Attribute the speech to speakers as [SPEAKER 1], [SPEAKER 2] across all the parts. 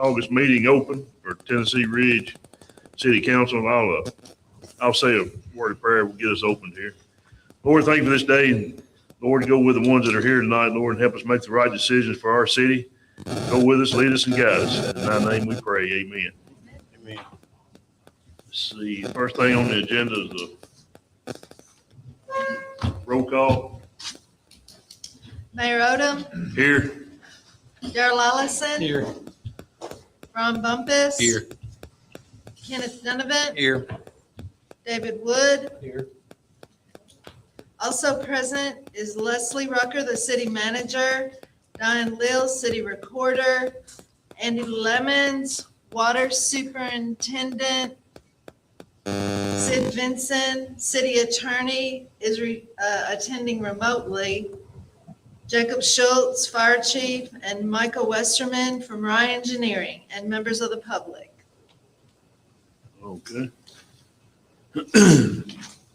[SPEAKER 1] August meeting open for Tennessee Ridge City Council. I'll say a word of prayer will get us opened here. Lord, thank you for this day. And Lord, go with the ones that are here tonight, Lord, and help us make the right decisions for our city. Go with us, lead us, and guide us. In thy name we pray, amen.
[SPEAKER 2] Amen.
[SPEAKER 1] Let's see, first thing on the agenda is the roll call.
[SPEAKER 3] Mayor Odom,
[SPEAKER 1] Here.
[SPEAKER 3] Darrell Allison,
[SPEAKER 2] Here.
[SPEAKER 3] Ron Bumpus.
[SPEAKER 2] Here.
[SPEAKER 3] Kenneth Donovan,
[SPEAKER 2] Here.
[SPEAKER 3] David Wood.
[SPEAKER 2] Here.
[SPEAKER 3] Also present is Leslie Rucker, the city manager, Diane Lill, city recorder, Andy Lemons, water superintendent, Sid Vinson, city attorney, is attending remotely, Jacob Schultz, fire chief, and Michael Westerman from Rye Engineering, and members of the public.
[SPEAKER 1] Okay.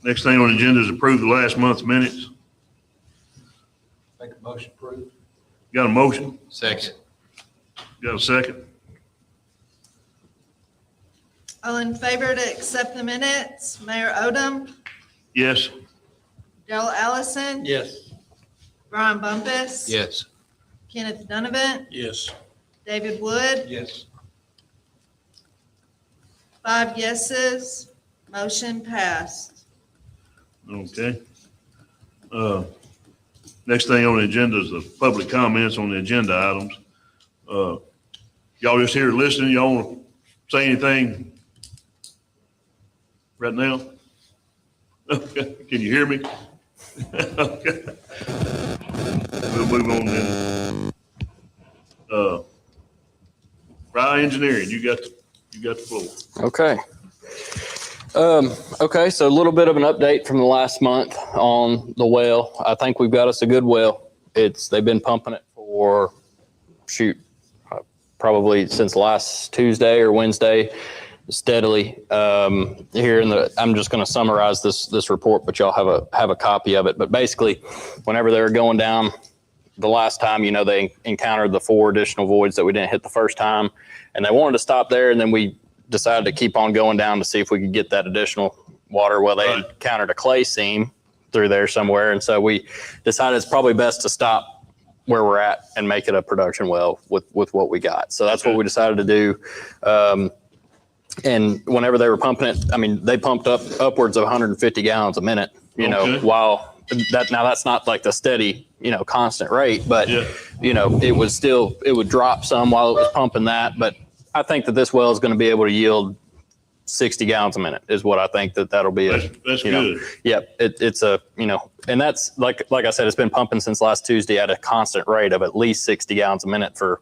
[SPEAKER 1] Next thing on the agenda is approve the last month's minutes.
[SPEAKER 2] Make a motion approved.
[SPEAKER 1] Got a motion?
[SPEAKER 2] Second.
[SPEAKER 1] Got a second?
[SPEAKER 3] All in favor to accept the minutes, Mayor Odom,
[SPEAKER 1] Yes.
[SPEAKER 3] Darrell Allison,
[SPEAKER 2] Yes.
[SPEAKER 3] Brian Bumpus.
[SPEAKER 2] Yes.
[SPEAKER 3] Kenneth Donovan,
[SPEAKER 2] Yes.
[SPEAKER 3] David Wood,
[SPEAKER 2] Yes.
[SPEAKER 3] 5 yeses, motion passed.
[SPEAKER 1] Okay. Next thing on the agenda is the public comments on the agenda items. Y'all just here listening, y'all want to say anything right now? Okay, can you hear me? Okay. We'll move on then. Rye Engineering, you got the floor.
[SPEAKER 4] Okay. Okay, so a little bit of an update from the last month on the well. I think we've got us a good well. They've been pumping it for, probably since last Tuesday or Wednesday, steadily. Here I'm just going to summarize this report, but y'all have a copy of it. But basically, whenever they were going down the last time, they encountered the 4 additional voids that we didn't hit the first time, and they wanted to stop there, and then we decided to keep on going down to see if we could get that additional water. Well, they encountered a clay seam through there somewhere, and so we decided it's probably best to stop where we're at and make it a production well with what we got. So that's what we decided to do. And whenever they were pumping it, I mean, they pumped up upwards of 150 gallons a minute, while that's not like the steady, constant rate, but it would drop some while it was pumping that. But I think that this well is going to be able to yield 60 gallons a minute is what I think that'll be.
[SPEAKER 1] That's good.
[SPEAKER 4] Yep. It's and that's like I said, it's been pumping since last Tuesday at a constant rate of at least 60 gallons a minute for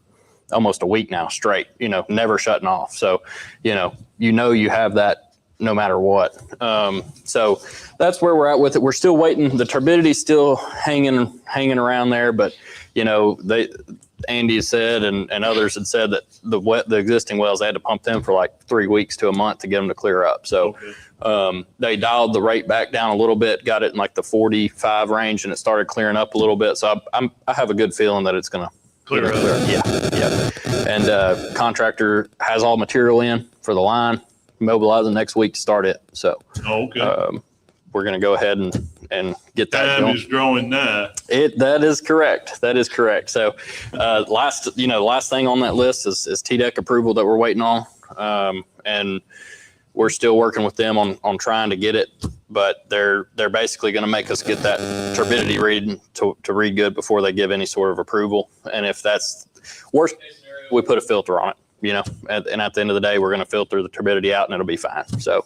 [SPEAKER 4] almost a week now straight, never shutting off. So, you have that no matter what. So that's where we're at with it. We're still waiting. The turbidity's still hanging around there, but Andy said and others had said that the existing wells, they had to pump them for like 3 weeks to a month to get them to clear up. So they dialed the rate back down a little bit, got it in like the 45 range, and it started clearing up a little bit. So I have a good feeling that it's going to clear up. Yeah. And contractor has all material in for the line, mobilizing next week to start it. So we're going to go ahead and get that
[SPEAKER 1] Time
[SPEAKER 4] going.
[SPEAKER 1] is drawing nigh.
[SPEAKER 4] That is correct. That is correct. So last thing on that list is TDEC approval that we're waiting on. And we're still working with them on trying to get it, but they're basically going to make us get that turbidity reading to read good before they give any sort of approval. And if that's worst case scenario, we put a filter on it, and at the end of the day, we're going to filter the turbidity out and it'll be fine. So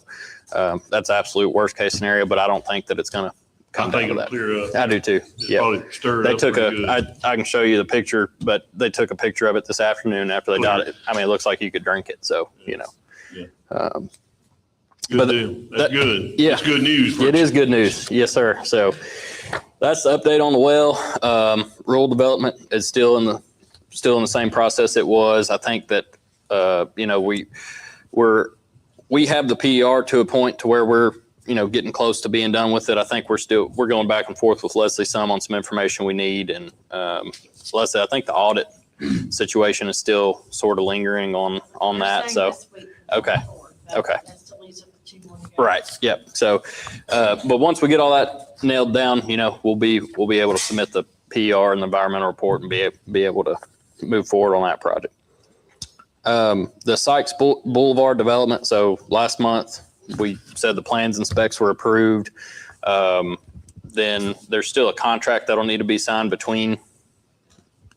[SPEAKER 4] that's absolute worst case scenario, but I don't think that it's going to come down to that.
[SPEAKER 1] Clear up.
[SPEAKER 4] I do too. Yeah. They took I can show you the picture, but they took a picture of it this afternoon after they got it. I mean, it looks like you could drink it. So,
[SPEAKER 1] Yeah.
[SPEAKER 4] But
[SPEAKER 1] Good deal. That's good.
[SPEAKER 4] Yeah.
[SPEAKER 1] That's good news.
[SPEAKER 4] It is good news. Yes, sir. So that's the update on the well. Rural development is still in the same process it was. I think that, we have the PER to a point to where we're, getting close to being done with it. I think we're going back and forth with Leslie some on some information we need. And Leslie, I think the audit situation is still sort of lingering on that. So, okay. Okay. Right. Yep. So, but once we get all that nailed down, we'll be able to submit the PR and the environmental report and be able to move forward on that project. The Sykes Boulevard development. So last month we said the plans and specs were approved. Then there's still a contract that'll need to be signed between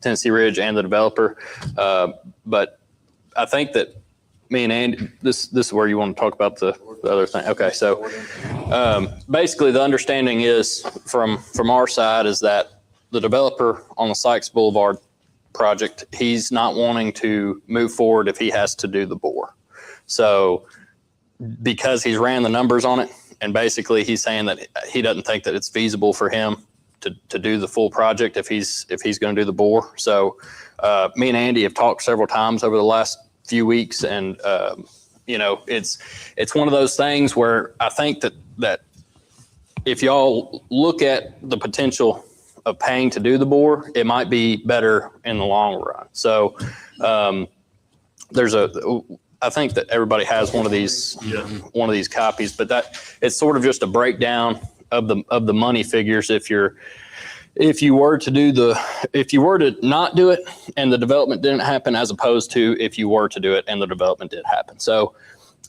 [SPEAKER 4] Tennessee Ridge and the developer. But I think that me and Andy, this is where you want to talk about the other thing. Okay. So, basically the understanding is from our side is that the developer on the Sykes Boulevard project, he's not wanting to move forward if he has to do the bore. So because he's ran the numbers on it, and basically he's saying that he doesn't think that it's feasible for him to do the full project if he's going to do the bore. So me and Andy have talked several times over the last few weeks, and it's one of those things where I think that if y'all look at the potential of paying to do the bore, it might be better in the long run. So I think that everybody has one of these copies, but that it's sort of just a breakdown of the money figures. If you were to not do it and the development didn't happen, as opposed to if you were to do it and the development did happen. So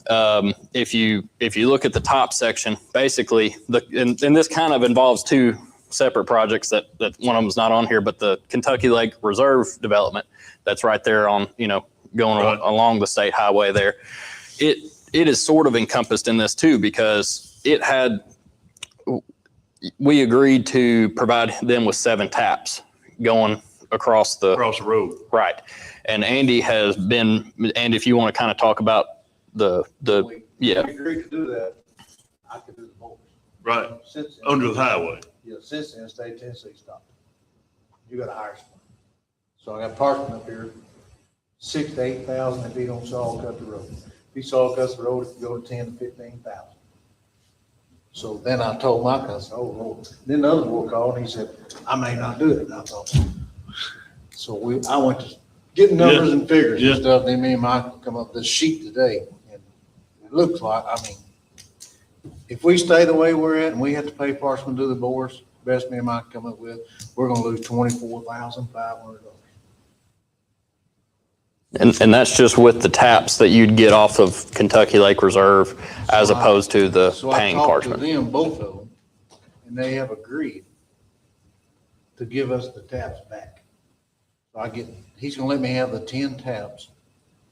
[SPEAKER 4] if you look at the top section, basically and this kind of involves two separate projects that one of them's not on here, but the Kentucky Lake Reserve development that's right there on, going
[SPEAKER 1] Right.
[SPEAKER 4] along the state highway there. It is sort of encompassed in this too, because we agreed to provide them with 7 taps going across the
[SPEAKER 1] road.
[SPEAKER 4] right. And Andy, if you want to kind of talk about
[SPEAKER 2] We agreed to do that. I could do the bores.
[SPEAKER 1] Right.
[SPEAKER 2] Since then-
[SPEAKER 1] Under the highway.
[SPEAKER 2] Yeah, since then, state of Tennessee stopped. You gotta hire someone. So I got parking up here, 6,000 to 8,000 if he don't saw cut the road. If he saw cut the road, it could go to 10 to 15,000. So then I told Mike, I said, oh, Lord. Then the other boy called and he said, I may not do it. And I thought, so I went to getting numbers and figures and
[SPEAKER 1] Yeah.
[SPEAKER 2] stuff. Then me and Mike come up with this sheet today. And it looks like, if we stay the way we're at and we have to pay Parchman to do the bores, best me and Mike come up with, we're gonna lose $24,500.
[SPEAKER 4] and that's just with the taps that you'd get off of Kentucky Lake Reserve, as opposed to the
[SPEAKER 2] So I
[SPEAKER 4] paying
[SPEAKER 2] talked to
[SPEAKER 4] Parchman.
[SPEAKER 2] them, both of them, and they have agreed to give us the taps back. So he's gonna let me have the 10 taps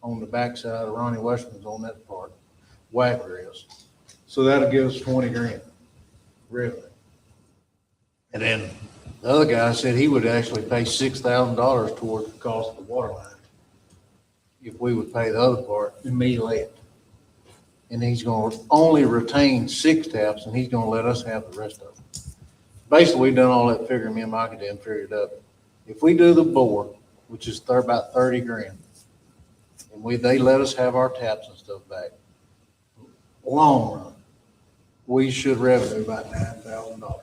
[SPEAKER 2] on the backside of Ronnie Westman's on that part, Wagner is. So that'll give us 20 grand revenue. And then the other guy said he would actually pay $6,000 toward the cost of the water line if we would pay the other part and me left. And he's gonna only retain 6 taps and he's gonna let us have the rest of them. Basically, we've done all that figuring, me and Mike did figured up. If we do the bore, which is about 30 grand, and they let us have our taps and stuff back, long run, we should revenue about $9,000.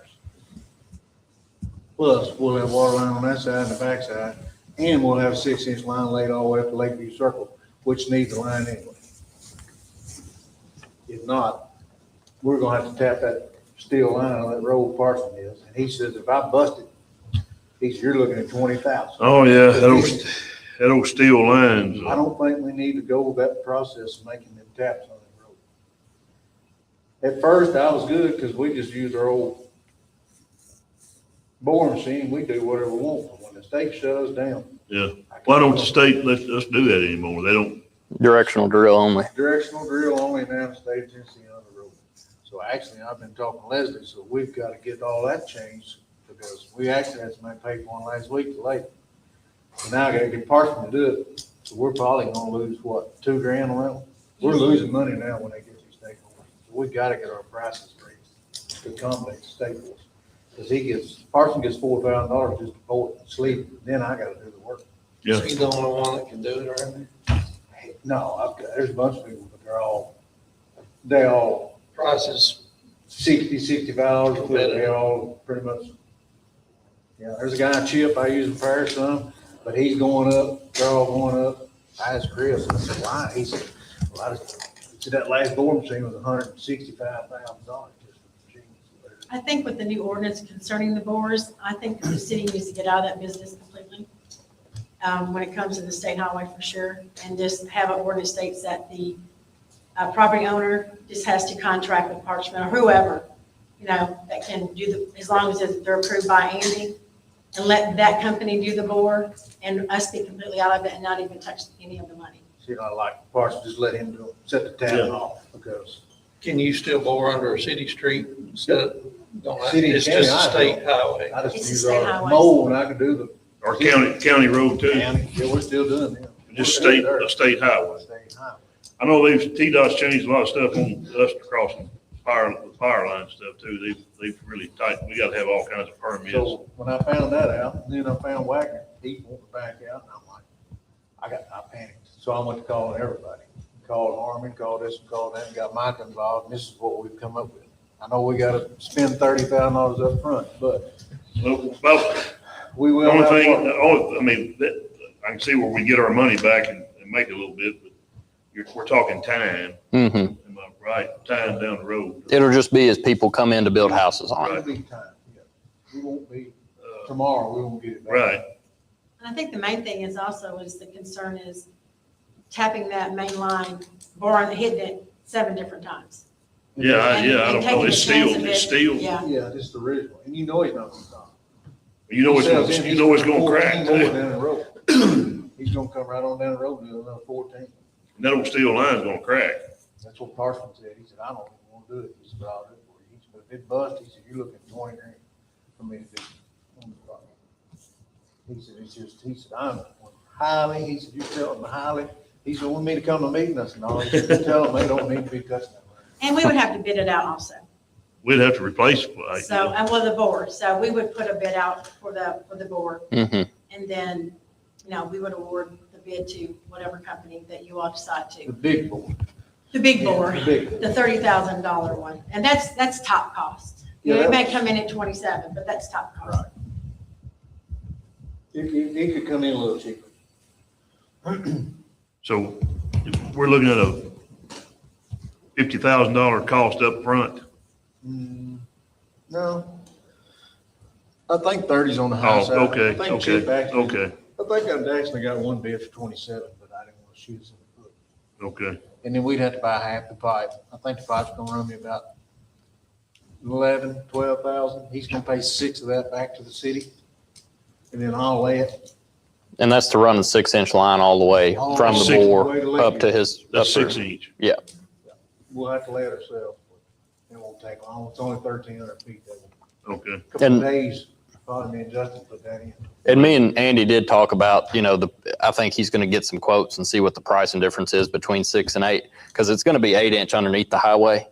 [SPEAKER 2] Plus, we'll have water line on that side and the back side, and we'll have a 6-inch line laid all the way up to Lakeview Circle, which needs a line anyway. If not, we're gonna have to tap that steel line on that road Parson is. And he says, if I bust it, he said, you're looking at 20,000.
[SPEAKER 1] Oh, yeah, that old steel lines.
[SPEAKER 2] I don't think we need to go that process of making them taps on the road. At first, I was good because we just used our old boring machine. We do whatever we want. But when the state shut us down.
[SPEAKER 1] Yeah. Why don't the state let us do that anymore? They don't.
[SPEAKER 4] Directional drill only.
[SPEAKER 2] Directional drill only now in the state of Tennessee on the road. So actually, I've been talking to Leslie, so we've got to get all that changed because we actually had somebody pay for one last week to late. So now I got to get Parson to do it. So we're probably going to lose, what, $2 grand on that one? We're losing money now when they get these state boards. So we got to get our prices raised to accommodate the state boards. Because Parson gets $4,000 just to pull it and sleep. Then I got to do the work.
[SPEAKER 1] Yeah.
[SPEAKER 5] He's the only one that can do it right now.
[SPEAKER 2] No, there's a bunch of people, but they all
[SPEAKER 5] Prices,
[SPEAKER 2] $60, $65, they all pretty much. Yeah, there's a guy, Chip, I use in Paris some, But he's going up, they're all going up. I asked Chris, I said, why? He said, well, he said that last board machine was $165,000.
[SPEAKER 6] I think with the new ordinance concerning the bores, I think the city needs to get out of that business completely. When it comes to the state highway for sure, and just have an ordinance states that the property owner just has to contract with Parchment or whoever, that can do as long as they're approved by Andy, and let that company do the bore and us be completely out of it and not even touch any of the money.
[SPEAKER 2] See, I like parts, just let him do it, set the tab
[SPEAKER 1] Yeah.
[SPEAKER 2] off, because
[SPEAKER 5] Can you still bore under a city street instead of,
[SPEAKER 2] City
[SPEAKER 5] it's
[SPEAKER 2] and
[SPEAKER 5] just
[SPEAKER 2] county,
[SPEAKER 5] a
[SPEAKER 2] I
[SPEAKER 5] state
[SPEAKER 2] don't.
[SPEAKER 5] highway?
[SPEAKER 2] I just
[SPEAKER 6] It's a
[SPEAKER 2] use
[SPEAKER 6] state
[SPEAKER 2] our
[SPEAKER 6] highway.
[SPEAKER 2] mold and I can do the
[SPEAKER 1] Or county road too,
[SPEAKER 2] county, yeah, we're still doing that.
[SPEAKER 1] just
[SPEAKER 2] We're doing
[SPEAKER 1] a state highway.
[SPEAKER 2] State highway.
[SPEAKER 1] I know T-Dot's changed a lot of stuff on us crossing power line stuff too. They've really tightened. We gotta have all kinds of permits.
[SPEAKER 2] So when I found that out, and then I found Wagner, he wanted to back out, and I'm like, I panicked. So I went to calling everybody. Called Harmon, called this, and called that, and got Mike involved, and this is what we've come up with. I know we gotta spend $30,000 up front, but
[SPEAKER 1] Well, about
[SPEAKER 2] we
[SPEAKER 1] the
[SPEAKER 2] will
[SPEAKER 1] only
[SPEAKER 2] have
[SPEAKER 1] thing,
[SPEAKER 2] one.
[SPEAKER 1] I mean, I can see where we get our money back and make it a little bit, but we're talking time,
[SPEAKER 4] Mm-hmm.
[SPEAKER 1] am I right? Time down the road.
[SPEAKER 4] It'll just be as people come in to build houses on it.
[SPEAKER 2] It'll be time, yeah. We won't be, tomorrow, we won't get it back.
[SPEAKER 1] Right.
[SPEAKER 6] And I think the main thing is the concern is tapping that main line, boring, hitting it 7 different times.
[SPEAKER 1] Yeah, I
[SPEAKER 6] And
[SPEAKER 1] don't know.
[SPEAKER 6] taking a
[SPEAKER 1] It's
[SPEAKER 6] chance
[SPEAKER 1] steel,
[SPEAKER 6] of
[SPEAKER 1] it's
[SPEAKER 6] it.
[SPEAKER 1] steel.
[SPEAKER 6] Yeah.
[SPEAKER 2] Yeah, just the original, and you know he's not gonna stop.
[SPEAKER 1] You know it's gonna crack
[SPEAKER 2] 14 more
[SPEAKER 1] too.
[SPEAKER 2] down the road. He's gonna come right on down the road and do another 14.
[SPEAKER 1] And that old steel line's gonna crack.
[SPEAKER 2] That's what Parsons said. He said, I don't even want to do it. He said, but I'll do it for you. He said, but if it busts, he said, you're looking at 20 grand for me to do it on the property. He said, he said, I'm highly, he said, you tell them highly. He said, want me to come to meeting? I said, no, he said, tell them they don't need to be touching that.
[SPEAKER 6] And we would have to bid it out also.
[SPEAKER 1] We'd have to replace it.
[SPEAKER 6] So, and with the bore, so we would put a bid out for the bore,
[SPEAKER 4] Mm-hmm.
[SPEAKER 6] and then, we would award the bid to whatever company that you all decide
[SPEAKER 2] The
[SPEAKER 6] to.
[SPEAKER 2] big boy.
[SPEAKER 6] The big bore,
[SPEAKER 2] The big boy.
[SPEAKER 6] the $30,000 one, and that's top cost.
[SPEAKER 2] Yeah,
[SPEAKER 6] It may come in at 27, but that's top cost.
[SPEAKER 2] Right. It could come in a little cheaper.
[SPEAKER 1] So we're looking at a $50,000 cost up front.
[SPEAKER 2] No. I think 30's on the high
[SPEAKER 1] Oh,
[SPEAKER 2] side.
[SPEAKER 1] okay,
[SPEAKER 2] I think Chip
[SPEAKER 1] okay,
[SPEAKER 2] actually-
[SPEAKER 1] okay,
[SPEAKER 2] I think I've actually got one bid for 27, but I didn't want to shoot us in the foot.
[SPEAKER 1] okay.
[SPEAKER 2] And then we'd have to buy half the pipe. I think the pipe's gonna run me about 11, 12,000. He's gonna pay 6 of that back to the city. And then I'll lay it.
[SPEAKER 4] And that's to run the 6-inch line all the way
[SPEAKER 2] All
[SPEAKER 4] from the
[SPEAKER 1] six
[SPEAKER 4] bore
[SPEAKER 2] way to
[SPEAKER 4] up to his.
[SPEAKER 1] That's
[SPEAKER 4] up there.
[SPEAKER 1] 6 inch.
[SPEAKER 2] We'll have to lay it ourselves. But it won't take long. It's only 1,300 feet.
[SPEAKER 1] Okay.
[SPEAKER 2] Couple
[SPEAKER 4] And-
[SPEAKER 2] of days, probably me and Justin put that in.
[SPEAKER 4] And me and Andy did talk about, I think he's going to get some quotes and see what the pricing difference is between 6 and 8, because it's going to be 8-inch underneath the highway.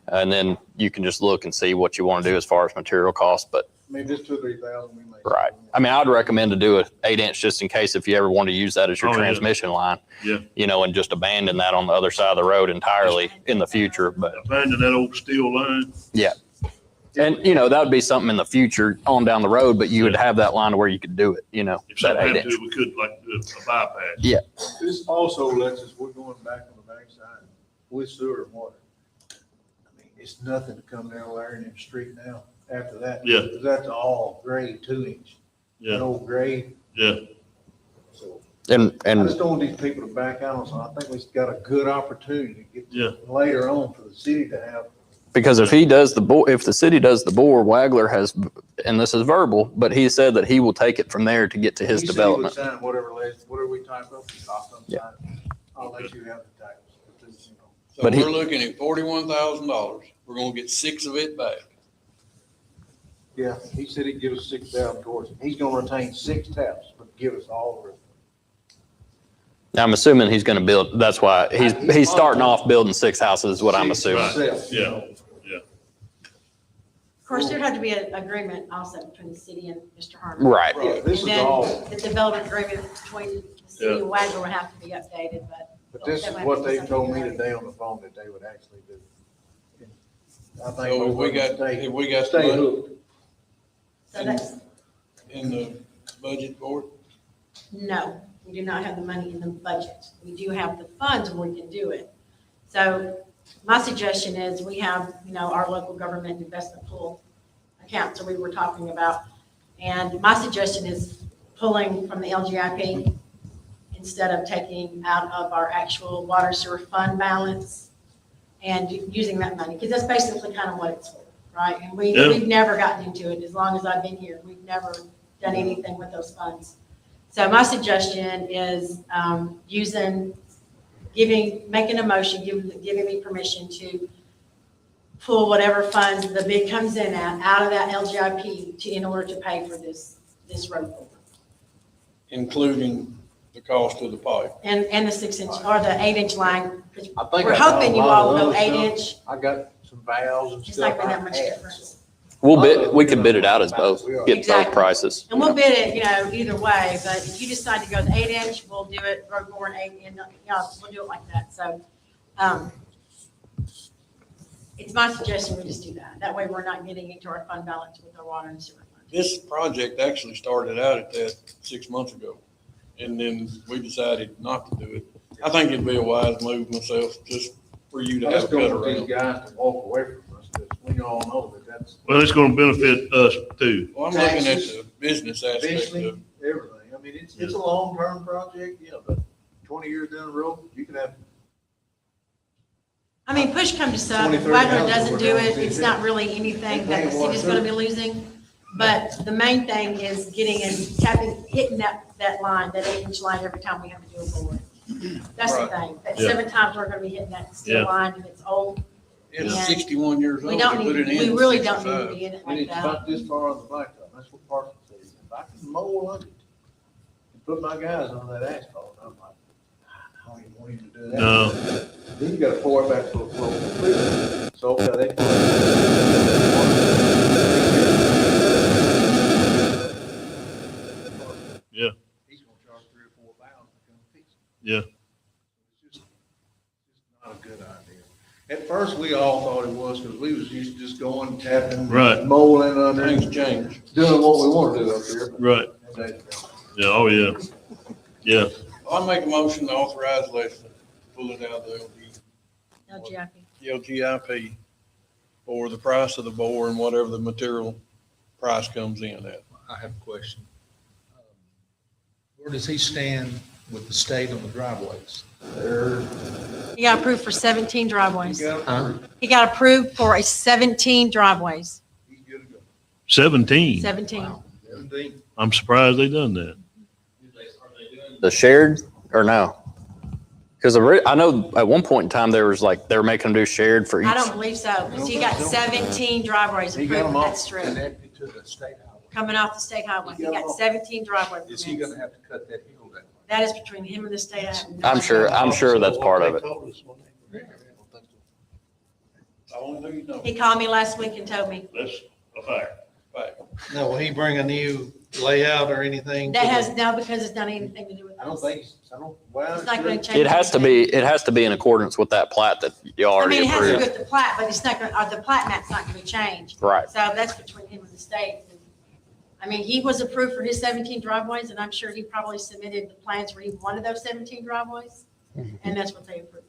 [SPEAKER 4] And then you can just look and see what you want to do as far as material costs. But
[SPEAKER 2] Maybe just 2,000 or 3,000 we may.
[SPEAKER 4] right. I mean, I'd recommend to do a 8-inch just in case if you ever want to use that as your
[SPEAKER 1] Oh, yeah.
[SPEAKER 4] transmission line.
[SPEAKER 1] Yeah.
[SPEAKER 4] And just abandon that on the other side of the road entirely in the future. But
[SPEAKER 1] Abandon that old steel line.
[SPEAKER 4] and that would be something in the future on down the road, but you would have that line to where you could do it,
[SPEAKER 1] If
[SPEAKER 4] that
[SPEAKER 1] something happened
[SPEAKER 4] 8-inch.
[SPEAKER 1] to it, we could like do a bypass.
[SPEAKER 2] This also lets us, we're going back on the backside with sewer and water. I mean, it's nothing to come down Larry and street now after that.
[SPEAKER 1] Yeah.
[SPEAKER 2] Because that's all grade 2-inch. That
[SPEAKER 1] Yeah,
[SPEAKER 2] old grade.
[SPEAKER 1] yeah.
[SPEAKER 2] So
[SPEAKER 4] And
[SPEAKER 2] I
[SPEAKER 4] and
[SPEAKER 2] just don't want these people to back out on something. I think we've got a good opportunity to get
[SPEAKER 1] Yeah.
[SPEAKER 2] later on for the city to have.
[SPEAKER 4] because if the city does the bore, Wagler has, and this is verbal, but he said that he will take it from there to get to his
[SPEAKER 2] He said he would
[SPEAKER 4] development.
[SPEAKER 2] sign whatever we type up, I'll come
[SPEAKER 4] Yeah.
[SPEAKER 2] sign it. I'll let you have the titles. Because,
[SPEAKER 5] So
[SPEAKER 4] But he-
[SPEAKER 5] we're looking at $41,000. We're gonna get 6 of it back.
[SPEAKER 2] Yeah, he said he'd give us 6,000 towards it. He's gonna retain 6 taps, but give us all the rest.
[SPEAKER 4] Now, I'm assuming he's going to build, that's why he's starting off building 6 houses is what I'm assuming.
[SPEAKER 2] Himself, you
[SPEAKER 1] Yeah.
[SPEAKER 2] know.
[SPEAKER 6] Of course, there'd have to be an agreement also between the city and Mr. Harmon.
[SPEAKER 4] Right.
[SPEAKER 2] Yeah, this is
[SPEAKER 6] And then
[SPEAKER 2] all,
[SPEAKER 6] the development agreement between the city and Wagner would have to be updated,
[SPEAKER 2] but this is what they told me today on the phone that they would actually do. I think.
[SPEAKER 5] So if we got,
[SPEAKER 2] stay-
[SPEAKER 5] if we got
[SPEAKER 2] Stay
[SPEAKER 5] the money
[SPEAKER 2] hooked.
[SPEAKER 6] So that's,
[SPEAKER 5] in the budget for it,
[SPEAKER 6] No, we do not have the money in the budget. We do have the funds where we can do it. So my suggestion is we have, our local government investment pool account, so we were talking about. And my suggestion is pulling from the LGIP instead of taking out of our actual water sewer fund balance and using that money, because that's basically kind of what it's for, right? And
[SPEAKER 1] Yeah.
[SPEAKER 6] we've never gotten into it as long as I've been here. We've never done anything with those funds. So my suggestion is making a motion, giving me permission to pull whatever funds the bid comes in at out of that LGIP in order to pay for this road culvert.
[SPEAKER 5] Including the cost of the pipe.
[SPEAKER 6] And the 6-inch or the 8-inch line.
[SPEAKER 2] I think
[SPEAKER 6] We're
[SPEAKER 2] I got
[SPEAKER 6] hoping
[SPEAKER 2] a
[SPEAKER 6] you
[SPEAKER 2] lot
[SPEAKER 6] all
[SPEAKER 2] of
[SPEAKER 6] will go
[SPEAKER 2] other
[SPEAKER 6] 8-inch.
[SPEAKER 2] stuff. I got some valves and
[SPEAKER 6] It's
[SPEAKER 2] stuff.
[SPEAKER 6] not gonna be that much
[SPEAKER 2] I had.
[SPEAKER 6] difference.
[SPEAKER 4] We could bid it out as both, get both
[SPEAKER 6] Exactly.
[SPEAKER 4] prices.
[SPEAKER 6] And we'll bid it, either way, but if you decide to go the 8-inch, we'll do it, road bore and 8, and, we'll do it like that. So, it's my suggestion we just do that. That way we're not getting into our fund balance with our water and sewer fund.
[SPEAKER 5] This project actually started out at that 6 months ago, and then we decided not to do it. I think it'd be a wise move myself, just for you to
[SPEAKER 2] I
[SPEAKER 5] have
[SPEAKER 2] just
[SPEAKER 5] a
[SPEAKER 2] don't
[SPEAKER 5] better
[SPEAKER 2] want these
[SPEAKER 5] route.
[SPEAKER 2] guys to walk away from us, because we all know that that's
[SPEAKER 1] Well, it's gonna benefit us too.
[SPEAKER 5] Well, I'm looking at the business aspect
[SPEAKER 2] eventually
[SPEAKER 5] of,
[SPEAKER 2] everything. I mean, it's a long-term project, but 20 years down the road, you can have.
[SPEAKER 6] I mean, push come to shove,
[SPEAKER 2] 20,
[SPEAKER 6] if
[SPEAKER 2] 30
[SPEAKER 6] Wagner
[SPEAKER 2] houses
[SPEAKER 6] doesn't
[SPEAKER 2] were
[SPEAKER 6] do
[SPEAKER 2] down
[SPEAKER 6] it,
[SPEAKER 2] to
[SPEAKER 6] it's
[SPEAKER 2] 50.
[SPEAKER 6] not really anything that the city's gonna be losing. But the main thing is getting and hitting that line, that 8-inch line every time we have to do a board. That's the thing. That
[SPEAKER 1] Yeah.
[SPEAKER 6] 7 times we're gonna be hitting that steel
[SPEAKER 1] Yeah.
[SPEAKER 6] line and it's old.
[SPEAKER 5] it's
[SPEAKER 6] Yeah.
[SPEAKER 5] 61 years old.
[SPEAKER 6] We don't
[SPEAKER 5] They
[SPEAKER 6] need,
[SPEAKER 5] put it in
[SPEAKER 6] we
[SPEAKER 5] in
[SPEAKER 6] really don't need to
[SPEAKER 5] 65.
[SPEAKER 6] be in it
[SPEAKER 2] And
[SPEAKER 6] like
[SPEAKER 2] it's
[SPEAKER 6] that.
[SPEAKER 2] about this far on the blacktop. That's what Parson says. If I can mow under it and put my guys on that asphalt, I'm like, how do you want him to do that?
[SPEAKER 1] No,
[SPEAKER 2] Then you gotta pour it back to the floor. So, okay, they.
[SPEAKER 1] Yeah.
[SPEAKER 2] He's gonna charge $3,000 or $4,000 to come fix it.
[SPEAKER 1] Yeah.
[SPEAKER 2] It's just not a good idea. At first, we all thought it was, because we was used to just going, tapping.
[SPEAKER 1] Right.
[SPEAKER 2] Mowing under,
[SPEAKER 5] Things
[SPEAKER 2] it,
[SPEAKER 5] change.
[SPEAKER 2] doing what we want to do up here. but
[SPEAKER 1] Right.
[SPEAKER 2] them days are gone.
[SPEAKER 1] Yeah, oh, yeah. Yeah,
[SPEAKER 5] I'll make a motion to authorize Leslie to pull it out of the LGIP for the price of the bore and whatever the material price comes in at.
[SPEAKER 7] I have a question. Where does he stand with the state on the driveways?
[SPEAKER 2] They're,
[SPEAKER 6] He got approved for 17 driveways.
[SPEAKER 2] you got
[SPEAKER 7] Huh?
[SPEAKER 6] He got approved for 17 driveways,
[SPEAKER 2] he's good to go.
[SPEAKER 1] 17.
[SPEAKER 6] 17.
[SPEAKER 7] Wow.
[SPEAKER 2] 17.
[SPEAKER 1] I'm surprised they done that.
[SPEAKER 4] The shared or no? Because I know at one point in time, there was like, they were making them do shared for each.
[SPEAKER 6] I don't believe so, because he got 17 driveways
[SPEAKER 2] He
[SPEAKER 6] approved
[SPEAKER 2] got
[SPEAKER 6] on
[SPEAKER 2] them all
[SPEAKER 6] that strip,
[SPEAKER 7] Connected to the state highway.
[SPEAKER 6] coming off the state highway. He
[SPEAKER 2] He got them
[SPEAKER 6] got
[SPEAKER 2] all.
[SPEAKER 6] 17 driveway
[SPEAKER 7] Is he gonna
[SPEAKER 6] permits.
[SPEAKER 7] have to cut that hill down?
[SPEAKER 6] That is between him and the state. I have no
[SPEAKER 4] I'm
[SPEAKER 6] idea.
[SPEAKER 4] sure that's part of it.
[SPEAKER 5] I only know you know.
[SPEAKER 6] He called me last week and told me.
[SPEAKER 1] That's a fact.
[SPEAKER 5] Right.
[SPEAKER 8] Now, will he bring a new layout or anything?
[SPEAKER 6] That has, no, because it's not anything to do with
[SPEAKER 2] I don't
[SPEAKER 6] us.
[SPEAKER 2] think, well.
[SPEAKER 6] It's not gonna change.
[SPEAKER 4] It has to be in accordance with that plat that you
[SPEAKER 6] I
[SPEAKER 4] already
[SPEAKER 6] mean, it has to go
[SPEAKER 4] approved.
[SPEAKER 6] with the plat, but it's not gonna, the plat map's not gonna change.
[SPEAKER 4] Right.
[SPEAKER 6] So that's between him and the state. I mean, he was approved for his 17 driveways, and I'm sure he probably submitted the plans for even one of those 17 driveways, and that's what they approved.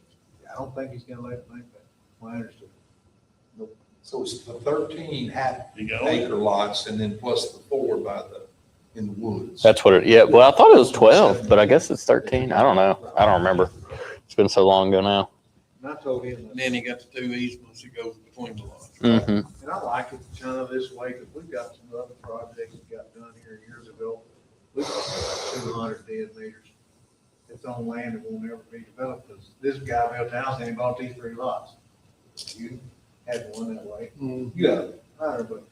[SPEAKER 2] I don't think he's gonna let it make that. Well, I understood.
[SPEAKER 7] So it's the 13 half
[SPEAKER 1] You got
[SPEAKER 7] acre lots and then plus the 4 in the woods.
[SPEAKER 4] That's what it, yeah. Well, I thought it was 12, but I guess it's 13. I don't know. I don't remember. It's been so long ago now.
[SPEAKER 2] And I told him,
[SPEAKER 5] And then he got the 2 easements that goes between the lots.
[SPEAKER 4] Mm-hmm.
[SPEAKER 2] and I like it kind of this way, because we've got some other projects that got done here years ago. We've got like 200 dead meters. It's on land that will never be developed, because this guy built a house and he bought these 3 lots. You had one that way. You got it, but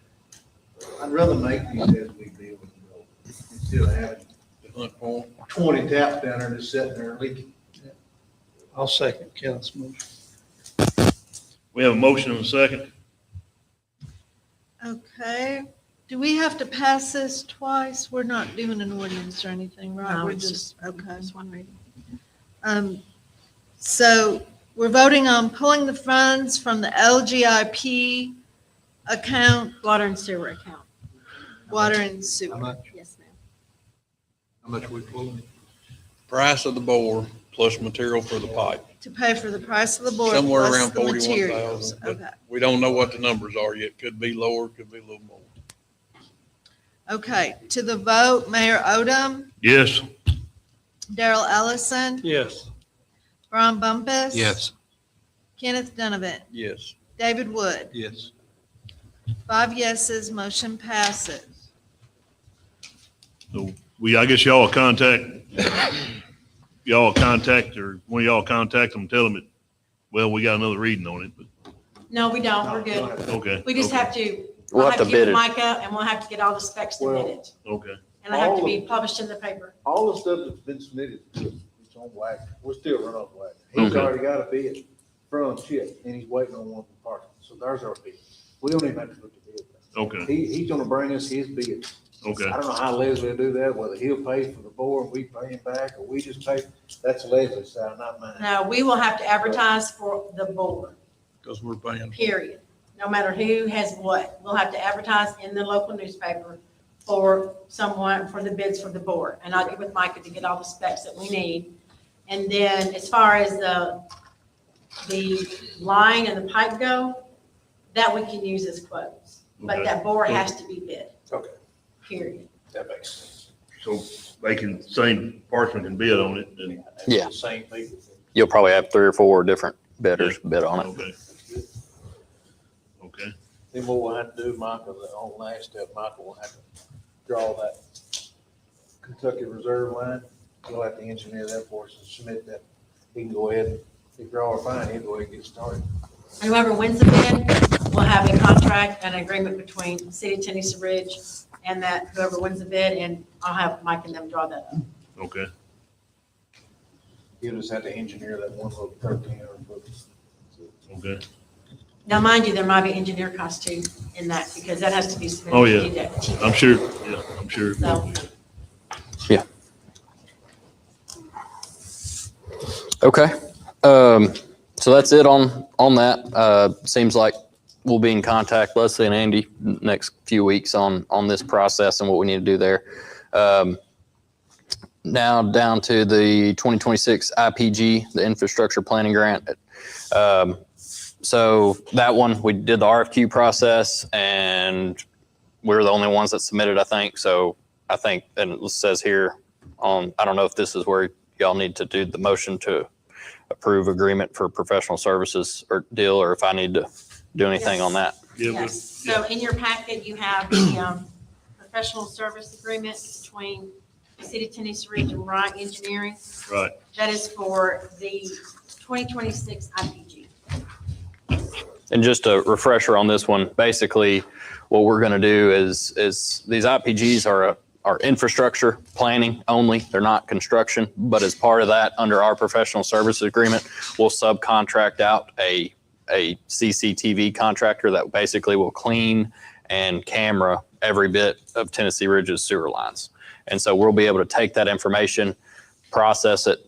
[SPEAKER 2] I'd rather make these as we deal with them, instead of having
[SPEAKER 5] The Hunt Point.
[SPEAKER 2] 20 taps down there just sitting there leaking.
[SPEAKER 8] I'll second Kenneth's motion.
[SPEAKER 1] We have a motion and a second.
[SPEAKER 3] Okay. Do we have to pass this twice? We're not doing an ordinance or anything, right?
[SPEAKER 6] No,
[SPEAKER 3] We're
[SPEAKER 6] it's
[SPEAKER 3] just, okay.
[SPEAKER 6] Just one reading.
[SPEAKER 3] So we're voting on pulling the funds from the LGIP account,
[SPEAKER 6] Water and sewer account.
[SPEAKER 3] water and
[SPEAKER 7] How
[SPEAKER 3] sewer.
[SPEAKER 7] much?
[SPEAKER 6] Yes, ma'am.
[SPEAKER 2] How
[SPEAKER 8] How much we pulling?
[SPEAKER 5] Price of the bore plus material for the pipe,
[SPEAKER 3] To pay for the price of the board
[SPEAKER 5] somewhere
[SPEAKER 3] plus
[SPEAKER 5] around
[SPEAKER 3] the materials.
[SPEAKER 5] 41,000.
[SPEAKER 3] Okay.
[SPEAKER 5] But we don't know what the numbers are yet. Could be lower, could be a little more.
[SPEAKER 3] Okay, to the vote, Mayor Odom,
[SPEAKER 1] Yes.
[SPEAKER 3] Daryl Ellison,
[SPEAKER 8] Yes.
[SPEAKER 3] Ron Bumpus.
[SPEAKER 8] Yes.
[SPEAKER 3] Kenneth Donovan,
[SPEAKER 5] Yes.
[SPEAKER 3] David Wood.
[SPEAKER 8] Yes.
[SPEAKER 3] 5 yeses, motion passes.
[SPEAKER 1] So I guess y'all will contact, or when y'all contact them, tell them it, well, we got another reading on it, but,
[SPEAKER 6] No, we don't. We're good.
[SPEAKER 1] okay.
[SPEAKER 6] We just
[SPEAKER 1] okay,
[SPEAKER 6] have to,
[SPEAKER 4] We'll have to
[SPEAKER 6] get
[SPEAKER 4] bid it.
[SPEAKER 6] Micah and we'll have to get all the specs submitted.
[SPEAKER 1] Okay,
[SPEAKER 6] And I have to be published in the paper.
[SPEAKER 2] All the stuff that's been submitted, it's on Wagner. We're still running off Wagner. He's
[SPEAKER 1] Okay.
[SPEAKER 2] already got a bid from Chip, and he's waiting on one from Parker. So there's our bid. We don't even have to look at the bid.
[SPEAKER 1] okay,
[SPEAKER 2] He's gonna bring us his bid.
[SPEAKER 1] okay,
[SPEAKER 2] I don't know how Leslie will do that, whether he'll pay for the board and we pay him back, or we just pay. That's Leslie's side, not mine.
[SPEAKER 6] No, we will have to advertise for the board,
[SPEAKER 5] Because we're paying.
[SPEAKER 6] period. No matter who has what, we'll have to advertise in the local newspaper for someone, for the bids for the board. And I'll get with Micah to get all the specs that we need. And then as far as the line and the pipe go, that we can use as quotes. But
[SPEAKER 1] Okay.
[SPEAKER 6] that bore has to be bid,
[SPEAKER 2] Okay,
[SPEAKER 6] period.
[SPEAKER 2] that makes sense.
[SPEAKER 1] so they can, same person can bid on it, and,
[SPEAKER 4] Yeah.
[SPEAKER 2] The same people.
[SPEAKER 4] You'll probably have 3 or 4 different bidders bid on it.
[SPEAKER 1] okay. Okay,
[SPEAKER 2] Then what we'll have to do, Michael, on the last step, Michael will have to draw that Kentucky Reserve line. He'll have to engineer that for us and submit that. He can go ahead and, if you're all fine, he'll go ahead and get started.
[SPEAKER 6] And whoever wins the bid will have a contract and agreement between the City of Tennessee Ridge and that whoever wins the bid, and I'll have Mike and them draw that up.
[SPEAKER 1] okay,
[SPEAKER 2] He'll just have to engineer that one little 1,300 foot.
[SPEAKER 1] okay.
[SPEAKER 6] Now, mind you, there might be engineer costs too in that, because that has to be submitted.
[SPEAKER 1] Oh,
[SPEAKER 6] to
[SPEAKER 1] yeah.
[SPEAKER 6] TDEC.
[SPEAKER 1] I'm sure, yeah, I'm sure.
[SPEAKER 6] So,
[SPEAKER 4] Okay. So that's it on that. Seems like we'll be in contact, Leslie and Andy, next few weeks on this process and what we need to do there. Now down to the 2026 IPG, the infrastructure planning grant. So that one, we did the RFQ process and we're the only ones that submitted, I think. So I think, and it says here on, I don't know if this is where y'all need to do the motion to approve agreement for professional services or deal, or if I need to do anything on that.
[SPEAKER 1] Yeah, but,
[SPEAKER 6] yes. So in your packet, you have the professional service agreement between the City of Tennessee Ridge and Wright Engineering.
[SPEAKER 1] right,
[SPEAKER 6] That is for the 2026 IPG.
[SPEAKER 4] And just a refresher on this one, basically what we're going to do is these IPGs are infrastructure planning only. They're not construction, but as part of that, under our professional services agreement, we'll subcontract out a CCTV contractor that basically will clean and camera every bit of Tennessee Ridge's sewer lines. And so we'll be able to take that information, process it,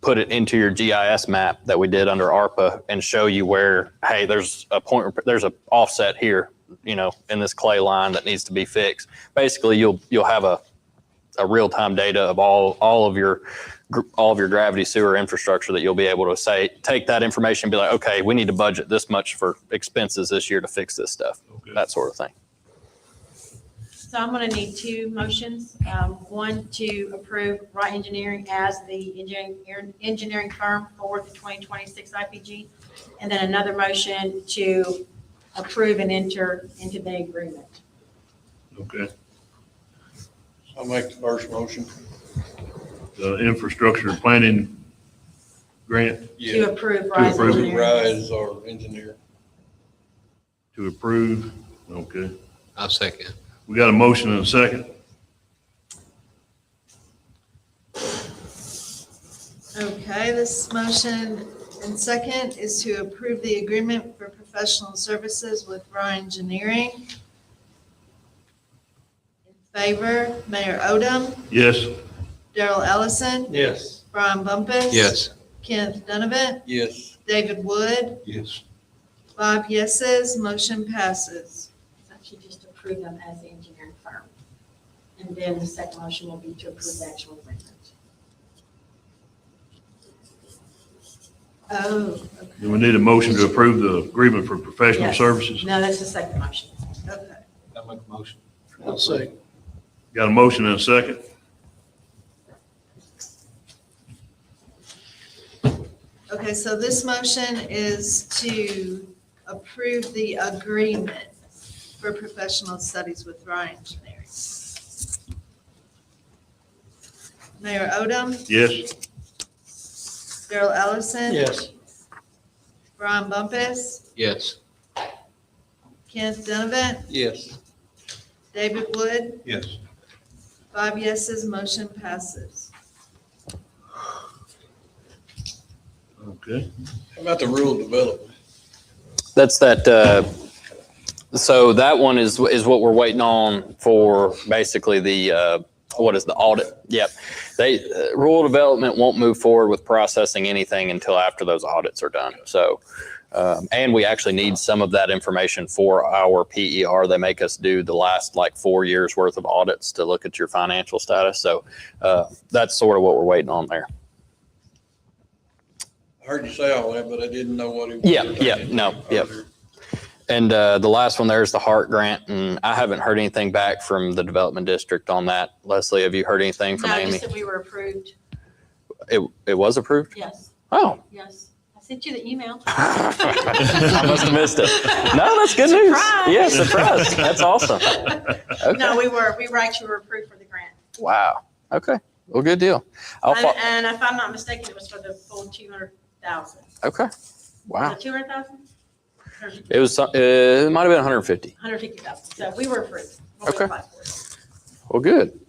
[SPEAKER 4] put it into your GIS map that we did under ARPA and show you where, hey, there's a offset here, in this clay line that needs to be fixed. Basically, you'll have a real-time data of all of your gravity sewer infrastructure that you'll be able to say, take that information and be like, okay, we need to budget this much for expenses this year to fix this stuff,
[SPEAKER 1] okay.
[SPEAKER 4] that sort of thing.
[SPEAKER 6] So I'm going to need 2 motions. One to approve Wright Engineering as the engineering firm for the 2026 IPG. And then another motion to approve and enter into the agreement.
[SPEAKER 1] Okay,
[SPEAKER 5] I'll make the first motion.
[SPEAKER 1] the infrastructure planning grant
[SPEAKER 6] To approve Wright
[SPEAKER 1] approve.
[SPEAKER 6] Engineering.
[SPEAKER 5] Rise our engineer.
[SPEAKER 1] to approve, okay.
[SPEAKER 8] I'll second.
[SPEAKER 1] We got a motion and a second.
[SPEAKER 3] Okay, this motion and second is to approve the agreement for professional services with Ryan Engineering. In favor, Mayor Odom,
[SPEAKER 1] Yes,
[SPEAKER 3] Daryl Ellison,
[SPEAKER 8] Yes.
[SPEAKER 3] Brian Bumpus.
[SPEAKER 8] Yes.
[SPEAKER 3] Kenneth Donovan,
[SPEAKER 5] Yes.
[SPEAKER 3] David Wood,
[SPEAKER 8] Yes.
[SPEAKER 3] 5 yeses, motion passes.
[SPEAKER 6] So she just approved them as the engineering firm. And then the second motion will be to approve the actual agreement.
[SPEAKER 3] Oh,
[SPEAKER 1] Do we need a motion to approve the agreement for professional
[SPEAKER 6] Yes.
[SPEAKER 1] services?
[SPEAKER 6] No, that's the second motion.
[SPEAKER 3] okay.
[SPEAKER 2] I'll make a motion.
[SPEAKER 7] I'll say,
[SPEAKER 1] Got a motion and a second?
[SPEAKER 3] Okay, so this motion is to approve the agreement for professional studies with Ryan Engineering. Mayor Odom,
[SPEAKER 1] Yes?
[SPEAKER 3] Darrell Ellison.
[SPEAKER 8] Yes.
[SPEAKER 3] Ron Bumpus,
[SPEAKER 2] Yes.
[SPEAKER 3] Kenneth Donovan,
[SPEAKER 8] Yes.
[SPEAKER 3] David Wood,
[SPEAKER 2] Yes.
[SPEAKER 3] 5 yeses, motion passes.
[SPEAKER 1] Okay.
[SPEAKER 5] How about the rural development?
[SPEAKER 4] That's that, so that one is what we're waiting on for basically the, what is the audit? Yep. Rural development won't move forward with processing anything until after those audits are done. So, and we actually need some of that information for our PER. They make us do the last like 4 years worth of audits to look at your financial status. So, that's sort of what we're waiting on there.
[SPEAKER 5] I heard you say all that, but I didn't know what it was.
[SPEAKER 4] Yep. And the last one there is the HART grant, and I haven't heard anything back from the development district on that. Leslie, have you heard anything from
[SPEAKER 6] No,
[SPEAKER 4] Amy?
[SPEAKER 6] just that we were approved.
[SPEAKER 4] It was approved?
[SPEAKER 6] Yes,
[SPEAKER 4] Oh,
[SPEAKER 6] yes. I sent you the email.
[SPEAKER 4] I must have missed it. No, that's good news.
[SPEAKER 6] Surprise.
[SPEAKER 4] Yeah, surprise. That's awesome.
[SPEAKER 6] No,
[SPEAKER 4] Okay.
[SPEAKER 6] we were actually approved for the grant.
[SPEAKER 4] Wow. Okay. Well, good deal.
[SPEAKER 6] And if I'm not mistaken, it was for the full 200,000.
[SPEAKER 4] Okay. Wow.
[SPEAKER 6] 200,000?
[SPEAKER 4] It was. It might have been 150.
[SPEAKER 6] 150,000. So we were approved. What we
[SPEAKER 4] Okay.
[SPEAKER 6] applied for.
[SPEAKER 4] Well, good.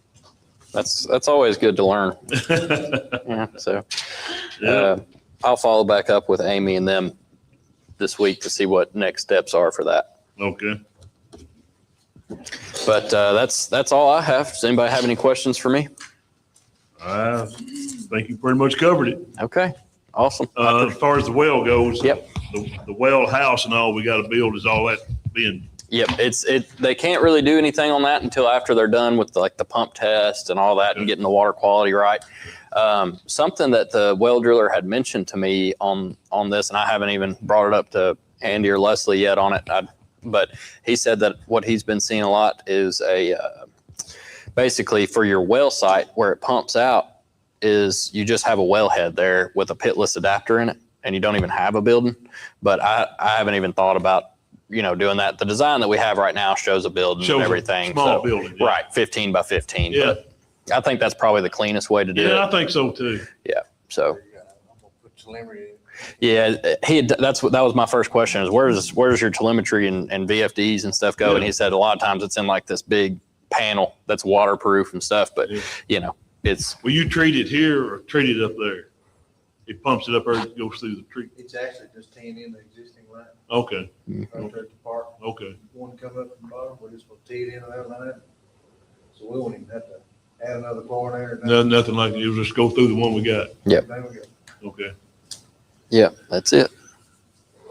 [SPEAKER 4] That's always good to learn. Yeah. So.
[SPEAKER 1] Yeah.
[SPEAKER 4] I'll follow back up with Amy and them this week to see what next steps are for that.
[SPEAKER 1] Okay.
[SPEAKER 4] But that's all I have. Does anybody have any questions for me?
[SPEAKER 1] I think you pretty much covered it.
[SPEAKER 4] Okay, awesome.
[SPEAKER 1] As far as the well goes.
[SPEAKER 4] Yep.
[SPEAKER 1] The well house and all we got to build, is all that being,
[SPEAKER 4] Yep, they can't really do anything on that until after they're done with the pump test and all that and getting the water quality right. Something that the well driller had mentioned to me on this, and I haven't even brought it up to Andy or Leslie yet on it, but he said that what he's been seeing a lot is basically for your well site where it pumps out is you just have a wellhead there with a pitless adapter in it, and you don't even have a building. But I haven't even thought about doing that. The design that we have right now shows a building
[SPEAKER 1] shows
[SPEAKER 4] and
[SPEAKER 1] a
[SPEAKER 4] everything.
[SPEAKER 1] small
[SPEAKER 4] so,
[SPEAKER 1] building. Yeah.
[SPEAKER 4] Right, 15 by 15.
[SPEAKER 1] Yeah.
[SPEAKER 4] But I think that's probably the cleanest way to do
[SPEAKER 1] Yeah, I
[SPEAKER 4] it.
[SPEAKER 1] think so too.
[SPEAKER 4] So
[SPEAKER 2] I'm gonna put telemetry in.
[SPEAKER 4] yeah, that was my first question is where's your telemetry and VFDs and stuff go?
[SPEAKER 1] Yeah.
[SPEAKER 4] And he said a lot of times it's in like this big panel that's waterproof and stuff, but
[SPEAKER 1] Yeah.
[SPEAKER 4] it's
[SPEAKER 1] Will you treat it here or treat it up there? It pumps it up there, it goes through the tree.
[SPEAKER 2] It's actually just teeing in the existing line,
[SPEAKER 1] Okay,
[SPEAKER 2] right there at the park.
[SPEAKER 1] okay.
[SPEAKER 2] One coming up from the bottom, we're just gonna tee it into that line. So we won't even have to add another floor there.
[SPEAKER 1] No, nothing like it. You'll just go through the one we got.
[SPEAKER 4] Yep.
[SPEAKER 2] There we go.
[SPEAKER 1] Okay.
[SPEAKER 4] yeah, that's it.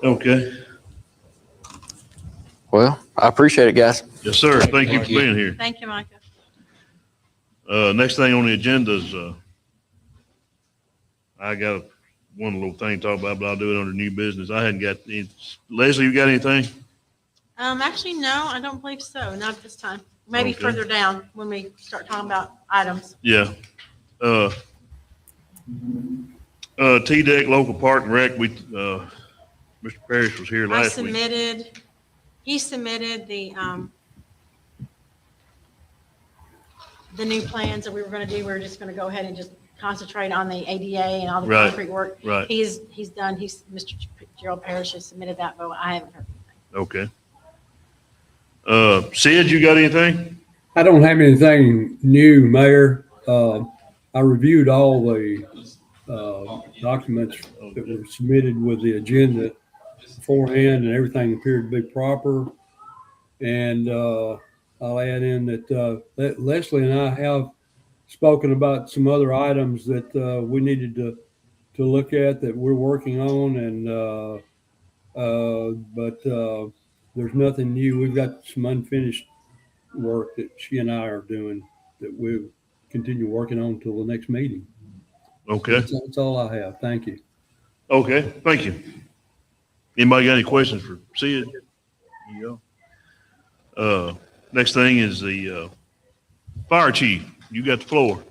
[SPEAKER 1] Okay.
[SPEAKER 4] Well, I appreciate it, guys.
[SPEAKER 1] Yes, sir. Thank you for being here.
[SPEAKER 6] Thank you, Micah.
[SPEAKER 1] Next thing on the agenda is, I got one little thing to talk about, but I'll do it under new business. I hadn't got any. Leslie, you got anything?
[SPEAKER 6] Actually, no, I don't believe so. Not this time. Maybe
[SPEAKER 1] Okay.
[SPEAKER 6] further down when we start talking about items.
[SPEAKER 1] Yeah. T-Deck Local Park and Rec, Mr. Parrish was here last week.
[SPEAKER 6] He submitted the new plans that we were going to do. We were just going to go ahead and just concentrate on the ADA and all the
[SPEAKER 1] Right.
[SPEAKER 6] concrete work.
[SPEAKER 1] Right.
[SPEAKER 6] He's done, Mr. Gerald Parrish has submitted that, but I haven't heard anything.
[SPEAKER 1] Okay. Sid, you got anything?
[SPEAKER 9] I don't have anything new, Mayor. I reviewed all the documents that were submitted with the agenda beforehand, and everything appeared to be proper. And I'll add in that Leslie and I have spoken about some other items that we needed to look at that we're working on, and but there's nothing new. We've got some unfinished work that she and I are doing that we'll continue working on until the next meeting.
[SPEAKER 1] Okay,
[SPEAKER 9] That's all I have. Thank you.
[SPEAKER 1] okay, thank you. Anybody got any questions for Sid? You go. Next thing is the, fire chief. You got the floor.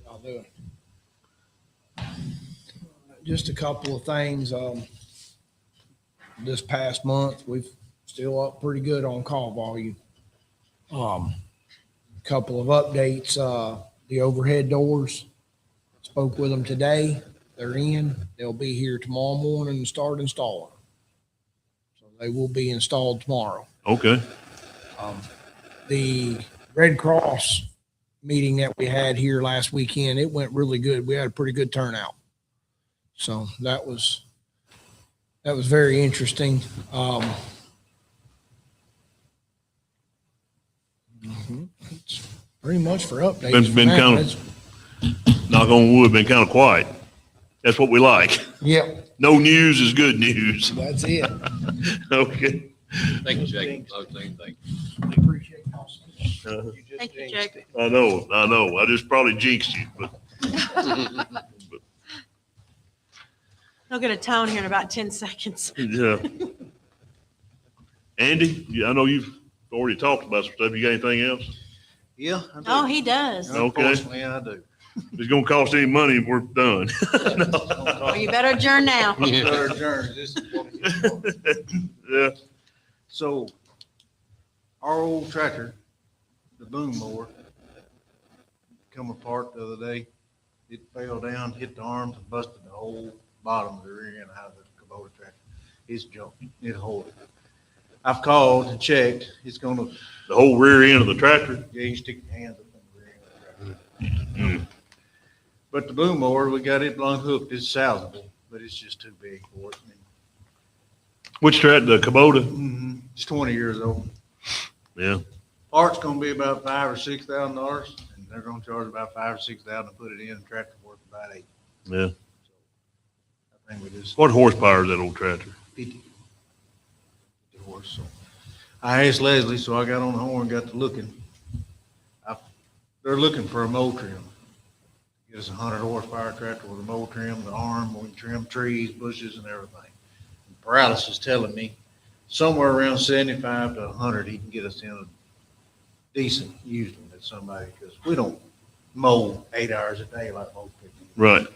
[SPEAKER 10] I'll do it. Just a couple of things. This past month, we've still up pretty good on call volume. Couple of updates, the overhead doors, spoke with them today. They're in. They'll be here tomorrow morning and start installing. So they will be installed tomorrow.
[SPEAKER 1] Okay,
[SPEAKER 10] The Red Cross meeting that we had here last weekend, it went really good. We had a pretty good turnout. So that was very interesting. It's pretty much for updates.
[SPEAKER 1] Been
[SPEAKER 10] for now.
[SPEAKER 1] kind of, knock on wood, been kind of quiet. That's what we like.
[SPEAKER 10] Yep,
[SPEAKER 1] No news is good news.
[SPEAKER 10] that's it.
[SPEAKER 1] Okay.
[SPEAKER 8] Thank you, Jake. Thank you.
[SPEAKER 10] Appreciate y'all.
[SPEAKER 3] Thank you, Jake.
[SPEAKER 1] I know. I just probably jinxed you, but
[SPEAKER 6] He'll get a tone here in about 10 seconds.
[SPEAKER 1] yeah. Andy, I know you've already talked about some stuff. You got anything else?
[SPEAKER 2] Yeah, I do.
[SPEAKER 6] Oh, he does.
[SPEAKER 1] Okay.
[SPEAKER 2] Unfortunately, I do.
[SPEAKER 1] If it's gonna cost any money, we're done.
[SPEAKER 6] Well, you better adjourn now.
[SPEAKER 2] Better adjourn. This is what it is.
[SPEAKER 1] Yeah.
[SPEAKER 2] So our old tractor, the boom mower, come apart the other day. It fell down, hit the arms, and busted the whole bottom of the rear end out of the Kubota tractor. It's junk. It hold it. I've called and checked. It's gonna,
[SPEAKER 1] The whole rear end of the tractor.
[SPEAKER 2] yeah, you stick your hands up in the rear end of the tractor. But the boom mower, we got it unhooked. It's salvageable, but it's just too big for it.
[SPEAKER 1] Which tractor? The Kubota?
[SPEAKER 2] It's 20 years old.
[SPEAKER 1] Yeah.
[SPEAKER 2] Part's gonna be about $5,000 or $6,000, and they're gonna charge about $5,000 or $6,000 to put it in. The tractor worth about $8,000.
[SPEAKER 1] Yeah.
[SPEAKER 2] I think we just
[SPEAKER 1] What horsepower is that old tractor?
[SPEAKER 2] 50 horse. So I asked Leslie, so I got on the horn, got to looking. They're looking for a mow trim. Get us a 100 horsepower tractor with a mow trim, the arm, we can trim trees, bushes, and everything. And Paralysis is telling me somewhere around 75 to 100, he can get us in a decent used one at somebody, because we don't mow 8 hours a day like most people do.
[SPEAKER 1] Right.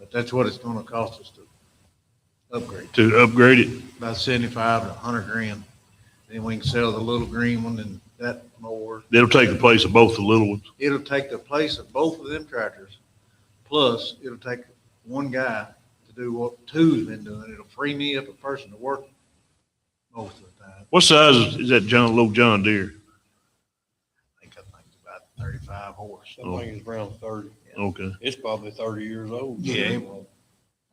[SPEAKER 2] But that's what it's gonna cost us to upgrade.
[SPEAKER 1] To upgrade it?
[SPEAKER 2] About 75 to 100 grand. Then we can sell the little green one and that mower.
[SPEAKER 1] It'll take the place of both the little ones.
[SPEAKER 2] It'll take the place of both of them tractors. Plus, it'll take one guy to do what two's been doing. It'll free me up a person to work most of the time.
[SPEAKER 1] What size is that little John Deere?
[SPEAKER 2] I think it's about 35 horse.
[SPEAKER 5] I think it's around 30.
[SPEAKER 1] Okay.
[SPEAKER 5] It's probably 30 years old.
[SPEAKER 2] Yeah, it won't.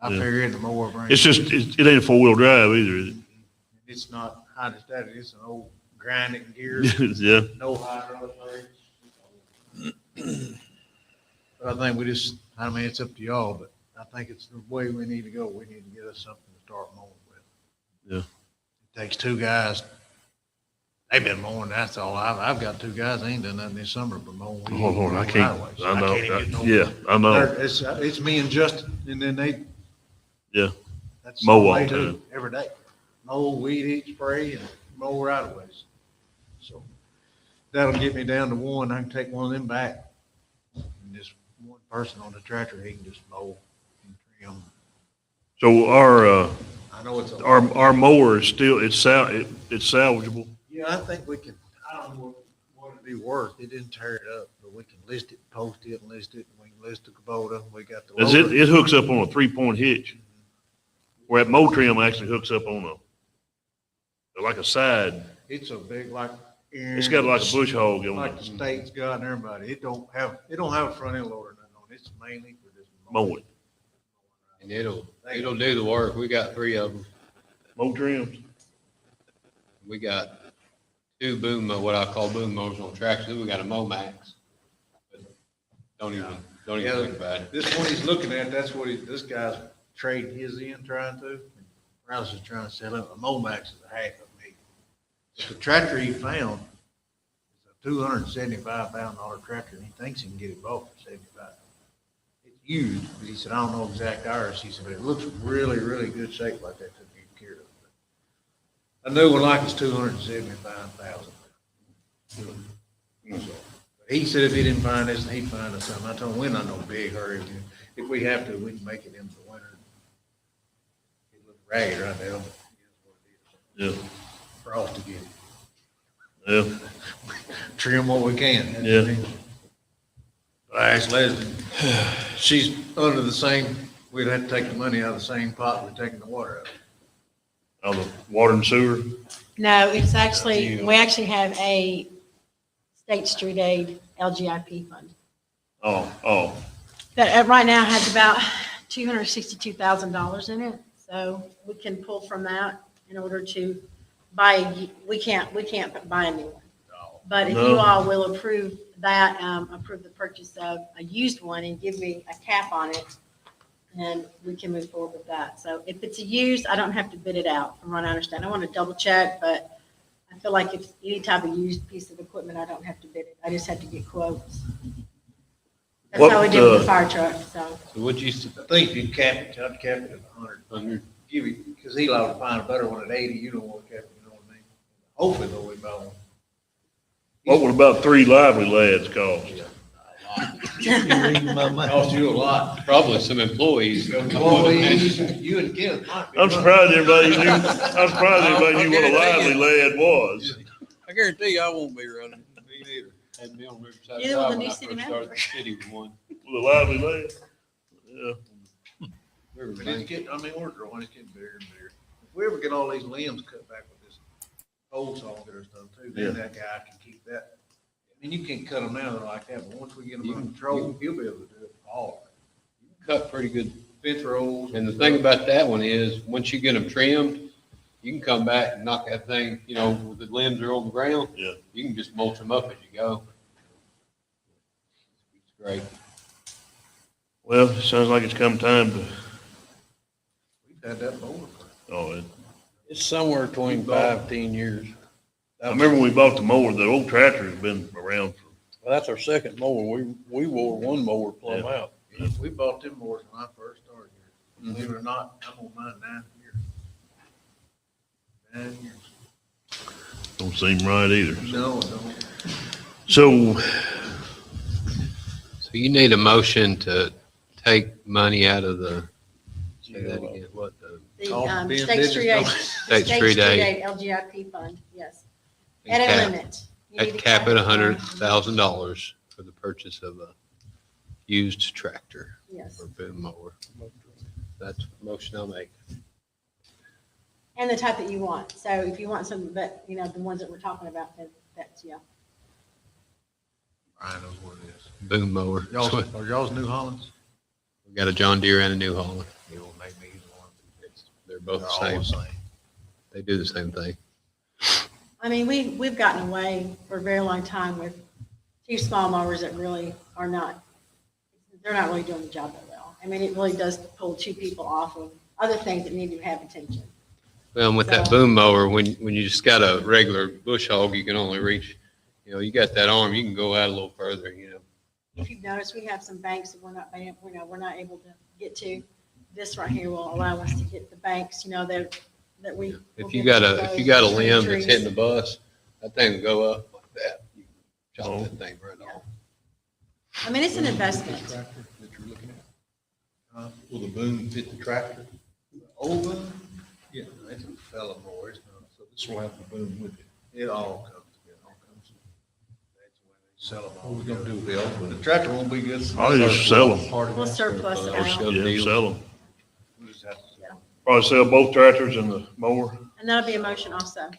[SPEAKER 2] I
[SPEAKER 1] Yeah.
[SPEAKER 2] figure the mower brings.
[SPEAKER 1] It's just, it ain't a four-wheel drive either, is
[SPEAKER 2] It's not hydrostatic. It's an old grinding gear.
[SPEAKER 1] it? Yeah.
[SPEAKER 2] No hydraulic brakes. But I think it's up to y'all, but I think it's the way we need to go. We need to get us something to start mowing with.
[SPEAKER 1] Yeah.
[SPEAKER 2] It takes two guys. They've been mowing, that's all. I've got two guys, they ain't done nothing this summer but mowing. weeds
[SPEAKER 1] Hold on, I
[SPEAKER 2] and
[SPEAKER 1] can't,
[SPEAKER 2] right-of-ways.
[SPEAKER 1] I know.
[SPEAKER 2] can't even get no-
[SPEAKER 1] Yeah, I know.
[SPEAKER 2] It's me and Justin, and then they.
[SPEAKER 1] Yeah.
[SPEAKER 2] That's
[SPEAKER 1] Mow
[SPEAKER 2] all
[SPEAKER 1] all
[SPEAKER 2] they
[SPEAKER 1] the
[SPEAKER 2] do
[SPEAKER 1] time.
[SPEAKER 2] every day. Mow, weed eat, spray, and mow right-of-ways. So that'll get me down to one. I can take one of them back. And just one person on the tractor, he can just mow and trim.
[SPEAKER 1] So
[SPEAKER 2] I know it's.
[SPEAKER 1] our mower is still, it's salvageable.
[SPEAKER 2] Yeah, I think we can, I don't know what it'd be worth. It didn't tear it up, but we can list it, post it, and list it. We can list the Kubota. We got the.
[SPEAKER 1] Does
[SPEAKER 2] loader.
[SPEAKER 1] it hooks up on a 3-point hitch. Where that mow trim actually hooks up on like a side.
[SPEAKER 2] It's a big, like.
[SPEAKER 1] It's got like a bush hog on
[SPEAKER 2] Like the
[SPEAKER 1] it,
[SPEAKER 2] state's got and everybody. It don't have a front end loader or nothing on it. It's mainly for this.
[SPEAKER 1] mowing,
[SPEAKER 8] And it'll do the work. We got 3 of them.
[SPEAKER 1] mow trims.
[SPEAKER 8] We got 2 what I call boom mowers on tractors. We got a Momax. But Don't even
[SPEAKER 2] Yeah.
[SPEAKER 8] think about it.
[SPEAKER 2] This one he's looking at, that's what this guy's trading his in, trying to. Rouse's is trying to sell it, a Momax is $500,000. But the tractor he found is a $275,000 tractor, and he thinks he can get it bought for 75. It's used, but he said, I don't know exact hours. He said, but it looks really, really good shape like that to be care of. A new one like it's $275,000. So, he said if he didn't find this, he'd find us something. I told him, we're not in no big hurry. If we have to, we can make it into the winter. It looks ragged right now, but it is what it is.
[SPEAKER 1] Yeah,
[SPEAKER 2] Frost again.
[SPEAKER 1] yeah,
[SPEAKER 2] Trim what we can.
[SPEAKER 1] Yeah.
[SPEAKER 2] I asked Leslie, she's under the same, we'd have to take the money out of the same pot we're taking the water out of.
[SPEAKER 1] on the water and sewer.
[SPEAKER 6] No, it's actually, we actually have a state street aid LGIP fund
[SPEAKER 1] Oh,
[SPEAKER 6] that right now has about $262,000 in it. So we can pull from that in order to buy, we can't buy a new one. But if
[SPEAKER 1] No.
[SPEAKER 6] you all will approve that, approve the purchase of a used one and give me a cap on it, then we can move forward with that. So if it's a used, I don't have to bid it out, from what I understand. I want to double check, but I feel like if any type of used piece of equipment, I don't have to bid it. I just have to get quotes. That's how we did with the fire truck, so.
[SPEAKER 8] So what'd you,
[SPEAKER 2] I think if you cap it, I'd cap it at 100.
[SPEAKER 8] 100?
[SPEAKER 2] Give it, because he'll have to find a better one at 80, you don't want to cap it, you know what I mean? Hopefully they'll we buy one.
[SPEAKER 1] what would about 3 lively lads cost?
[SPEAKER 2] Cost you a lot.
[SPEAKER 8] Probably some employees.
[SPEAKER 2] Employees, you and Kenneth might be.
[SPEAKER 1] I'm surprised everybody knew what a lively lad was.
[SPEAKER 5] I guarantee you I won't be running.
[SPEAKER 2] Me neither.
[SPEAKER 8] Had me on Riverside
[SPEAKER 6] You're the
[SPEAKER 8] Drive when
[SPEAKER 6] new
[SPEAKER 8] I
[SPEAKER 6] city
[SPEAKER 8] first
[SPEAKER 6] manager.
[SPEAKER 8] started the city with one.
[SPEAKER 1] With a lively lad? Yeah.
[SPEAKER 2] But it's getting, I mean, we're growing, it's getting bigger and bigger. If we ever get all these limbs cut back with this pole saw and get our stuff too, then that guy can keep that. I mean, you can't cut them now like that, but once we get them under control, he'll be able to do it all.
[SPEAKER 8] Cut pretty good.
[SPEAKER 2] Fence rolls.
[SPEAKER 8] And the thing about that one is, once you get them trimmed, you can come back and knock that thing, you know, with the limbs are on the ground.
[SPEAKER 1] Yeah.
[SPEAKER 8] You can just mulch them up as you go. It's great.
[SPEAKER 1] Well, it sounds like it's come time to,
[SPEAKER 2] We've had that mower for.
[SPEAKER 1] oh,
[SPEAKER 5] It's somewhere between 5-10 years.
[SPEAKER 1] I remember when we bought the mower, the old tractor has been around for,
[SPEAKER 5] Well, that's our second mower. We wore one mower plumb
[SPEAKER 1] Yeah.
[SPEAKER 5] out.
[SPEAKER 2] We bought them mowers when I first started here. Believe it or not, I'm on mine 9 years. 9 years.
[SPEAKER 1] don't seem right either.
[SPEAKER 2] No, it don't.
[SPEAKER 1] So,
[SPEAKER 8] So you need a motion to take money out of the, say that again, what, the
[SPEAKER 6] The
[SPEAKER 2] Cost being
[SPEAKER 6] state street aid,
[SPEAKER 8] State Street Aid
[SPEAKER 6] LGIP fund, yes.
[SPEAKER 8] and
[SPEAKER 6] At a
[SPEAKER 8] cap,
[SPEAKER 6] limit. You need
[SPEAKER 8] at
[SPEAKER 6] to
[SPEAKER 8] cap at
[SPEAKER 6] it.
[SPEAKER 8] $100,000 for the purchase of a used tractor
[SPEAKER 6] Yes.
[SPEAKER 8] or boom mower. That's the motion I'll make.
[SPEAKER 6] And the type that you want. So if you want some, but, you know, the ones that we're talking about, that's, yeah.
[SPEAKER 2] Brian knows what it is.
[SPEAKER 8] Boom mower.
[SPEAKER 2] Y'all, are y'all's New Hollands?
[SPEAKER 8] We got a John Deere and a New Holland.
[SPEAKER 2] You won't make me use one.
[SPEAKER 8] They're both
[SPEAKER 2] They're
[SPEAKER 8] the
[SPEAKER 2] all
[SPEAKER 8] same. They do the same thing.
[SPEAKER 6] I mean, we've gotten away for a very long time with 2 small mowers that really are not, they're not really doing the job that well. I mean, it really does pull 2 people off of other things that need to have attention.
[SPEAKER 8] Well, and with that
[SPEAKER 6] So-
[SPEAKER 8] boom mower, when you just got a regular bush hog, you can only reach, you know, you got that arm, you can go out a little further, you know.
[SPEAKER 6] If you've noticed, we have some banks that we're not able to get to. This right here will allow us to get the banks, you know, that we. will
[SPEAKER 8] If you
[SPEAKER 6] get
[SPEAKER 8] got
[SPEAKER 6] to
[SPEAKER 8] a
[SPEAKER 6] those
[SPEAKER 8] limb
[SPEAKER 6] trees.
[SPEAKER 8] that's hitting the bus, that thing will go up like that. You can
[SPEAKER 1] Oh.
[SPEAKER 8] Chop that thing right off.
[SPEAKER 6] I mean, it's an investment.
[SPEAKER 7] Tractor that you're looking at? Will the boom fit the tractor?
[SPEAKER 2] Old one? Yeah, it's a fella mower. It's not, so
[SPEAKER 7] This will have the boom with it.
[SPEAKER 2] it all comes together. All comes. That's when they sell them all.
[SPEAKER 7] What we gonna do with the old one?
[SPEAKER 2] The tractor won't be good.
[SPEAKER 1] I'll just sell them.
[SPEAKER 7] Part of
[SPEAKER 6] We'll
[SPEAKER 7] that
[SPEAKER 6] surplus it
[SPEAKER 8] Or
[SPEAKER 6] out.
[SPEAKER 8] sell
[SPEAKER 1] Yeah,
[SPEAKER 8] deals.
[SPEAKER 1] sell them.
[SPEAKER 2] We'll just have to sell 'em.
[SPEAKER 1] Probably sell both tractors and the mower.
[SPEAKER 6] And that'll be a motion also.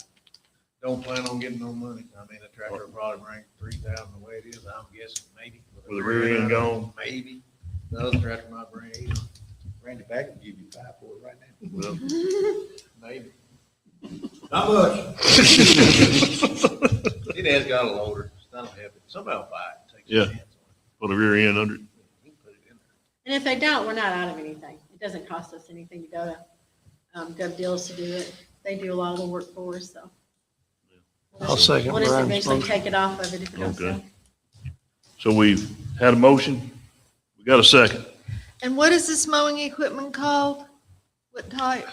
[SPEAKER 2] Don't plan on getting no money. I mean, the tractor will probably bring 3,000 the way it is. I'm guessing maybe.
[SPEAKER 1] With the rear end gone.
[SPEAKER 2] Maybe. The other tractor might bring 8.
[SPEAKER 7] Randy Back can give you 5 for it right now.
[SPEAKER 1] Well,
[SPEAKER 2] Maybe. Not much. It has got a loader. It's not heavy. Somebody will buy it. Take a
[SPEAKER 1] Yeah.
[SPEAKER 2] chance on it.
[SPEAKER 1] put a rear end under it.
[SPEAKER 2] You can put it in there.
[SPEAKER 6] And if they don't, we're not out of anything. It doesn't cost us anything to go to gov deals to do it. They do a lot of the work for us, so.
[SPEAKER 2] I'll second
[SPEAKER 6] We'll just
[SPEAKER 2] Brian's
[SPEAKER 6] eventually
[SPEAKER 2] motion.
[SPEAKER 6] take it off of it if it goes
[SPEAKER 1] Okay.
[SPEAKER 6] so.
[SPEAKER 1] So we've had a motion. We got a second.
[SPEAKER 3] And what is this mowing equipment called? What type?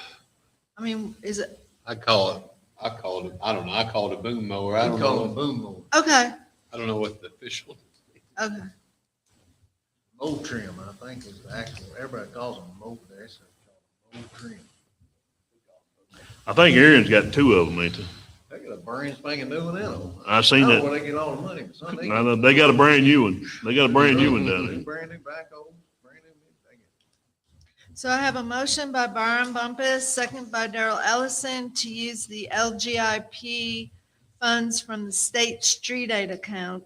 [SPEAKER 3] I mean, is it,
[SPEAKER 8] I called it, I don't know, I called it a boom mower. I
[SPEAKER 2] We
[SPEAKER 8] don't
[SPEAKER 2] call it
[SPEAKER 8] know,
[SPEAKER 2] boom mower.
[SPEAKER 3] okay,
[SPEAKER 8] I don't know what the official.
[SPEAKER 3] okay.
[SPEAKER 2] Mow trim, I think is the actual, everybody calls them mow, that's mow trim.
[SPEAKER 1] I think Aaron's got two of them, ain't they?
[SPEAKER 2] They got a brand spanking new one in them.
[SPEAKER 1] I seen
[SPEAKER 2] I don't know
[SPEAKER 1] that.
[SPEAKER 2] where they get all the money, but some they.
[SPEAKER 1] No, they got a brand new one. They got a brand new one down there.
[SPEAKER 2] Brand new backhoe, brand new. They get-
[SPEAKER 3] So I have a motion by Brian Bumpus, second by Daryl Ellison to use the LGIP funds from the state street aid account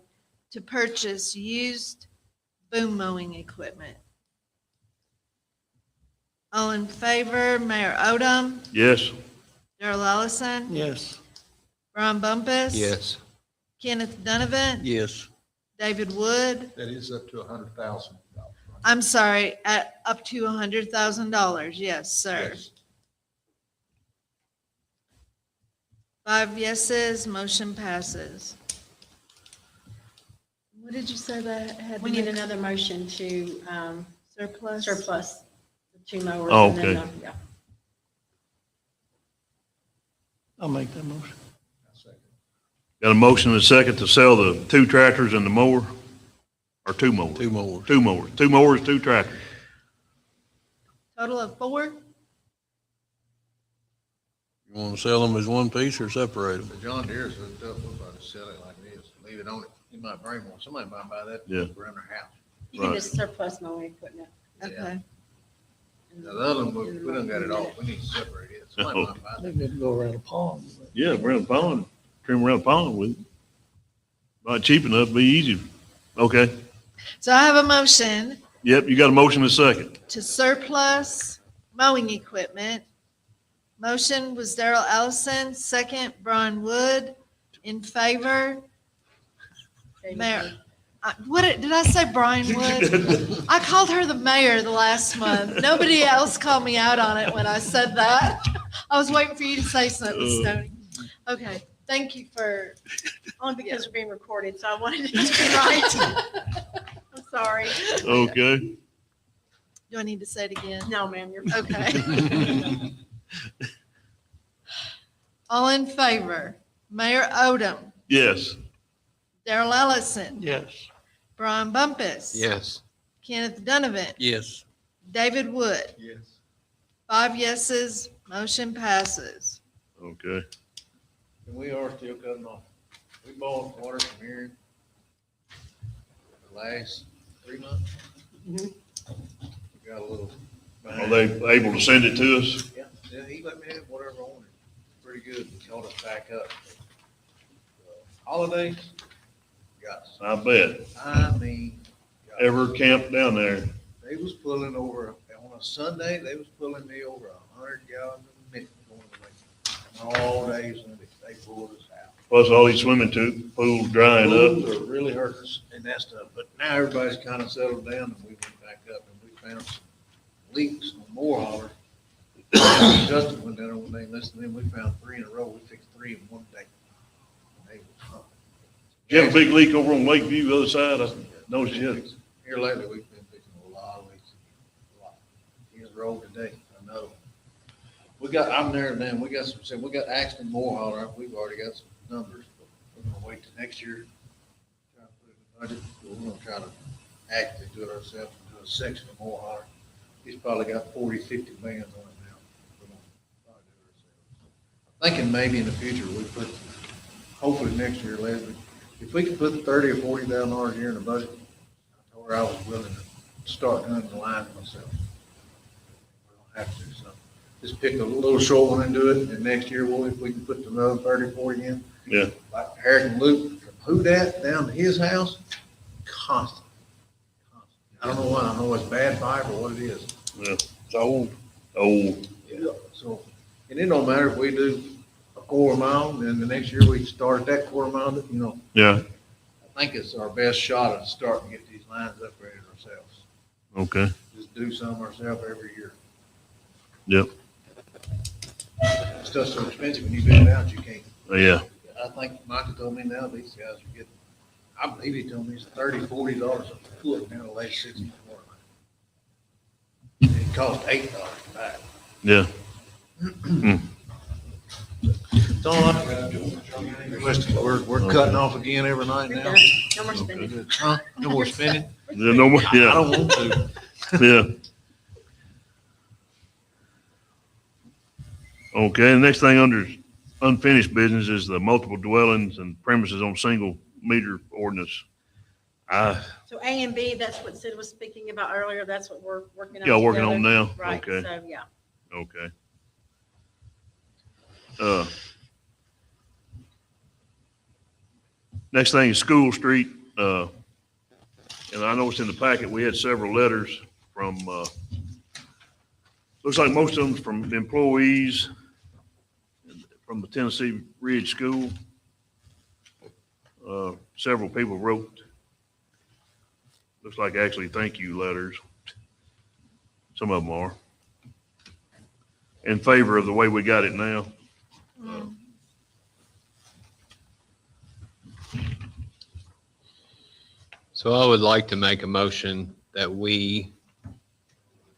[SPEAKER 3] to purchase used boom mowing equipment. All in favor, Mayor Odom,
[SPEAKER 1] Yes.
[SPEAKER 3] Daryl Ellison,
[SPEAKER 2] Yes.
[SPEAKER 3] Brian Bumpus.
[SPEAKER 8] Yes.
[SPEAKER 3] Kenneth Donovan,
[SPEAKER 2] Yes.
[SPEAKER 3] David Wood.
[SPEAKER 7] That is up to $100,000.
[SPEAKER 3] I'm sorry, at up to $100,000. Yes, sir.
[SPEAKER 7] Yes.
[SPEAKER 3] 5 yeses, motion passes. What did you say that had?
[SPEAKER 6] We need another motion to
[SPEAKER 3] Surplus?
[SPEAKER 6] surplus the two mowers.
[SPEAKER 1] Oh,
[SPEAKER 6] and then,
[SPEAKER 1] okay.
[SPEAKER 6] yeah.
[SPEAKER 2] I'll make that motion.
[SPEAKER 1] Got a motion and a second to sell the two tractors and the mower? Or two mowers?
[SPEAKER 5] Two mowers.
[SPEAKER 1] Two mowers. Two mowers, two tractors.
[SPEAKER 3] Total of 4?
[SPEAKER 5] You want to sell them as one piece or separate them?
[SPEAKER 2] The John Deere's hooked up, we'll probably sell it like it is, leave it on it. You might bring one, somebody might buy that.
[SPEAKER 1] Yeah.
[SPEAKER 2] Around their house.
[SPEAKER 6] You can
[SPEAKER 1] Right.
[SPEAKER 6] just surplus mowing equipment.
[SPEAKER 3] Okay.
[SPEAKER 2] Now, the other one, we done got it all, we need to separate it. Somebody might buy that. Maybe go around the pond.
[SPEAKER 1] Yeah, around the pond, trim around the pond with it. Not cheap enough, be easy. Okay.
[SPEAKER 3] So I have a motion
[SPEAKER 1] Yep, you got a motion and a second.
[SPEAKER 3] to surplus mowing equipment. Motion was Daryl Ellison, second Brian Wood. In favor, Mayor. What, did I say Brian Wood? I called her the mayor the last month. Nobody else called me out on it when I said that. I was waiting for you to say something, Stoney. Okay, thank you for,
[SPEAKER 6] Only because we're being recorded, so I wanted it to be right. I'm sorry.
[SPEAKER 1] Okay.
[SPEAKER 3] do I need to say it again?
[SPEAKER 6] No, ma'am, you're.
[SPEAKER 3] Okay. All in favor, Mayor Odom,
[SPEAKER 1] Yes.
[SPEAKER 3] Daryl Ellison,
[SPEAKER 2] Yes.
[SPEAKER 3] Brian Bumpus.
[SPEAKER 8] Yes.
[SPEAKER 3] Kenneth Donovan,
[SPEAKER 5] Yes.
[SPEAKER 3] David Wood.
[SPEAKER 7] Yes.
[SPEAKER 3] 5 yeses, motion passes.
[SPEAKER 1] Okay.
[SPEAKER 2] And we are still cutting off. We bought water from here the last 3 months.
[SPEAKER 6] Mhm.
[SPEAKER 2] We got a little.
[SPEAKER 1] Are they able to send it to us?
[SPEAKER 2] Yeah, yeah, he let me have whatever I wanted. Pretty good. He called us back up. Holidays, got,
[SPEAKER 1] I bet.
[SPEAKER 2] I mean. got-
[SPEAKER 1] Ever camped down there?
[SPEAKER 2] They was pulling over, on a Sunday, they was pulling me over 100 gallons a minute going away. And all day Sunday, they pulled us out.
[SPEAKER 1] Plus all these swimming pools drying up.
[SPEAKER 2] Pools are really hurting us and that stuff, but now everybody's kind of settled down and we went back up and we found some leaks on more holler. Justin went down one day and listened to them, we found 3 in a row, we fixed 3 in one day. They was,
[SPEAKER 1] You have a big leak over on Lakeview, the other side? I noticed you had.
[SPEAKER 2] Here lately, we've been fixing a lot of leaks. A lot. Here's the road today, another one. We got, I'm there now, we got some, we got Axton Moreholler, we've already got some numbers, but we're gonna wait till next year. Try to put it in the budget, but we're gonna try to actually do it ourselves, and do a section of Moreholler. He's probably got 40, 50 bands on it now. We're gonna probably do it ourselves. I'm thinking maybe in the future, we put, hopefully next year, Leslie, if we could put 30 or 40,000 dollars a year in the budget, I told her I was willing to start doing the lines myself. We don't have to do something. Just pick a little short one and do it, and next year, if we can put another 30, 40 in.
[SPEAKER 1] Yeah.
[SPEAKER 2] Like Harrison Luke, from Houdat down to his house, constant. I don't know why, I don't know if it's bad pipe or what it is.
[SPEAKER 1] Yeah. It's old. Old.
[SPEAKER 2] Yeah. So, and it don't matter if we do a quarter mile, and then the next year we start at that quarter mile, you know,
[SPEAKER 1] Yeah.
[SPEAKER 2] I think it's our best shot at starting to get these lines upgraded ourselves.
[SPEAKER 1] Okay.
[SPEAKER 2] Just do some ourselves every year.
[SPEAKER 1] Yep.
[SPEAKER 2] Stuff's so expensive when you bid it out, you can't.
[SPEAKER 1] Yeah,
[SPEAKER 2] I think Michael told me now, these guys are getting, I believe he told me it's $30, $40 a foot now, the last 64. It cost $8 to buy it.
[SPEAKER 1] yeah.
[SPEAKER 2] That's all I got, George. We're cutting off again every night
[SPEAKER 6] We're
[SPEAKER 2] now.
[SPEAKER 6] done. No more spending.
[SPEAKER 2] Huh? No more spending?
[SPEAKER 1] Yeah, no more,
[SPEAKER 2] I
[SPEAKER 1] yeah,
[SPEAKER 2] don't want to.
[SPEAKER 1] yeah. Okay, the next thing under unfinished business is the multiple dwellings and premises on single meter ordinance.
[SPEAKER 6] So A and B, that's what Sid was speaking about earlier. That's what we're working on.
[SPEAKER 1] Y'all working on
[SPEAKER 6] together.
[SPEAKER 1] now?
[SPEAKER 6] Right,
[SPEAKER 1] Okay.
[SPEAKER 6] so, yeah.
[SPEAKER 1] Okay. Next thing is School Street. And I noticed in the packet, we had several letters from, looks like most of them from employees from the Tennessee Ridge School. Several people wrote, looks like actually thank you letters. Some of them are in favor of the way we got it now.
[SPEAKER 8] So I would like to make a motion that we,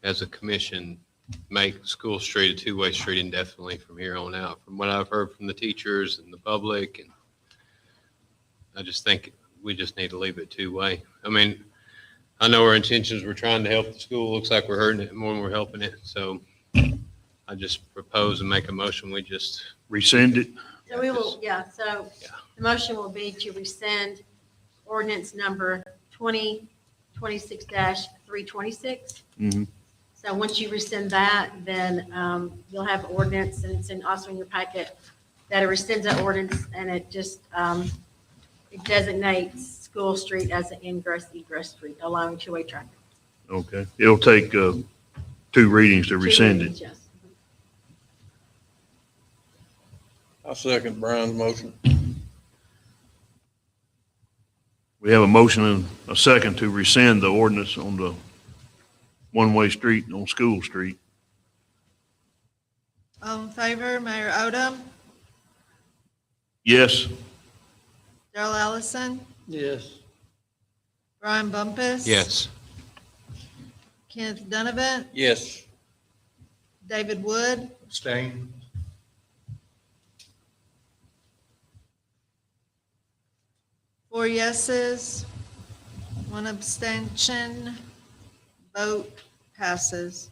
[SPEAKER 8] as a commission, make School Street a two-way street indefinitely from here on out. From what I've heard from the teachers and the public, and I just think we just need to leave it two-way. I mean, I know our intentions, we're trying to help the school. Looks like we're hurting it more than we're helping it. So I just propose and make a motion, we just,
[SPEAKER 1] Rescind it.
[SPEAKER 6] So we will, yeah, so
[SPEAKER 8] Yeah.
[SPEAKER 6] the motion will be to rescind ordinance number 2026-326.
[SPEAKER 1] Mhm.
[SPEAKER 6] So once you rescind that, then you'll have ordinance, and it's also in your packet, that it rescinds that ordinance, and it just, it designates School Street as an ingress egress street, allowing two-way traffic.
[SPEAKER 1] Okay. It'll take, 2 readings to rescind it.
[SPEAKER 6] Yes.
[SPEAKER 5] I second Brian's motion.
[SPEAKER 1] We have a motion and a second to rescind the ordinance on the one-way street on School Street.
[SPEAKER 3] All in favor, Mayor Odom,
[SPEAKER 1] Yes.
[SPEAKER 3] Darrell Allison,
[SPEAKER 5] Yes.
[SPEAKER 3] Brian Bumpus.
[SPEAKER 8] yes.
[SPEAKER 3] Kenneth Donovan,
[SPEAKER 5] Yes.
[SPEAKER 3] David Wood,
[SPEAKER 7] Abstain.
[SPEAKER 3] 4 yeses, 1 abstention, vote passes.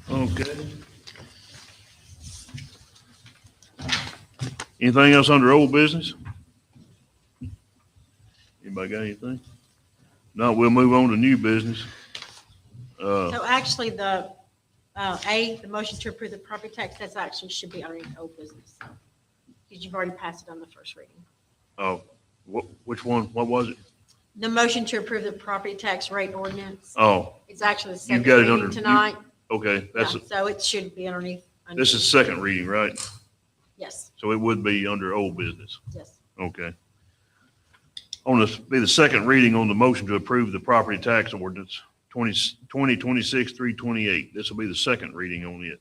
[SPEAKER 1] Okay. Anything else under old business? Anybody got anything? No, we'll move on to new business.
[SPEAKER 6] So actually, the the motion to approve the property tax, that's actually should be underneath old business. Because you've already passed it on the first reading.
[SPEAKER 1] Oh, which one? What was it?
[SPEAKER 6] The motion to approve the property tax rate ordinance,
[SPEAKER 1] Oh,
[SPEAKER 6] it's actually the
[SPEAKER 1] You
[SPEAKER 6] second
[SPEAKER 1] got it
[SPEAKER 6] reading
[SPEAKER 1] under-
[SPEAKER 6] tonight.
[SPEAKER 1] okay. That's,
[SPEAKER 6] Yeah, so it should be underneath.
[SPEAKER 1] this is second reading, right?
[SPEAKER 6] Yes,
[SPEAKER 1] So it would be under old business.
[SPEAKER 6] yes.
[SPEAKER 1] Okay. On this, be the second reading on the motion to approve the property tax ordinance 2026-328. This will be the second reading on it.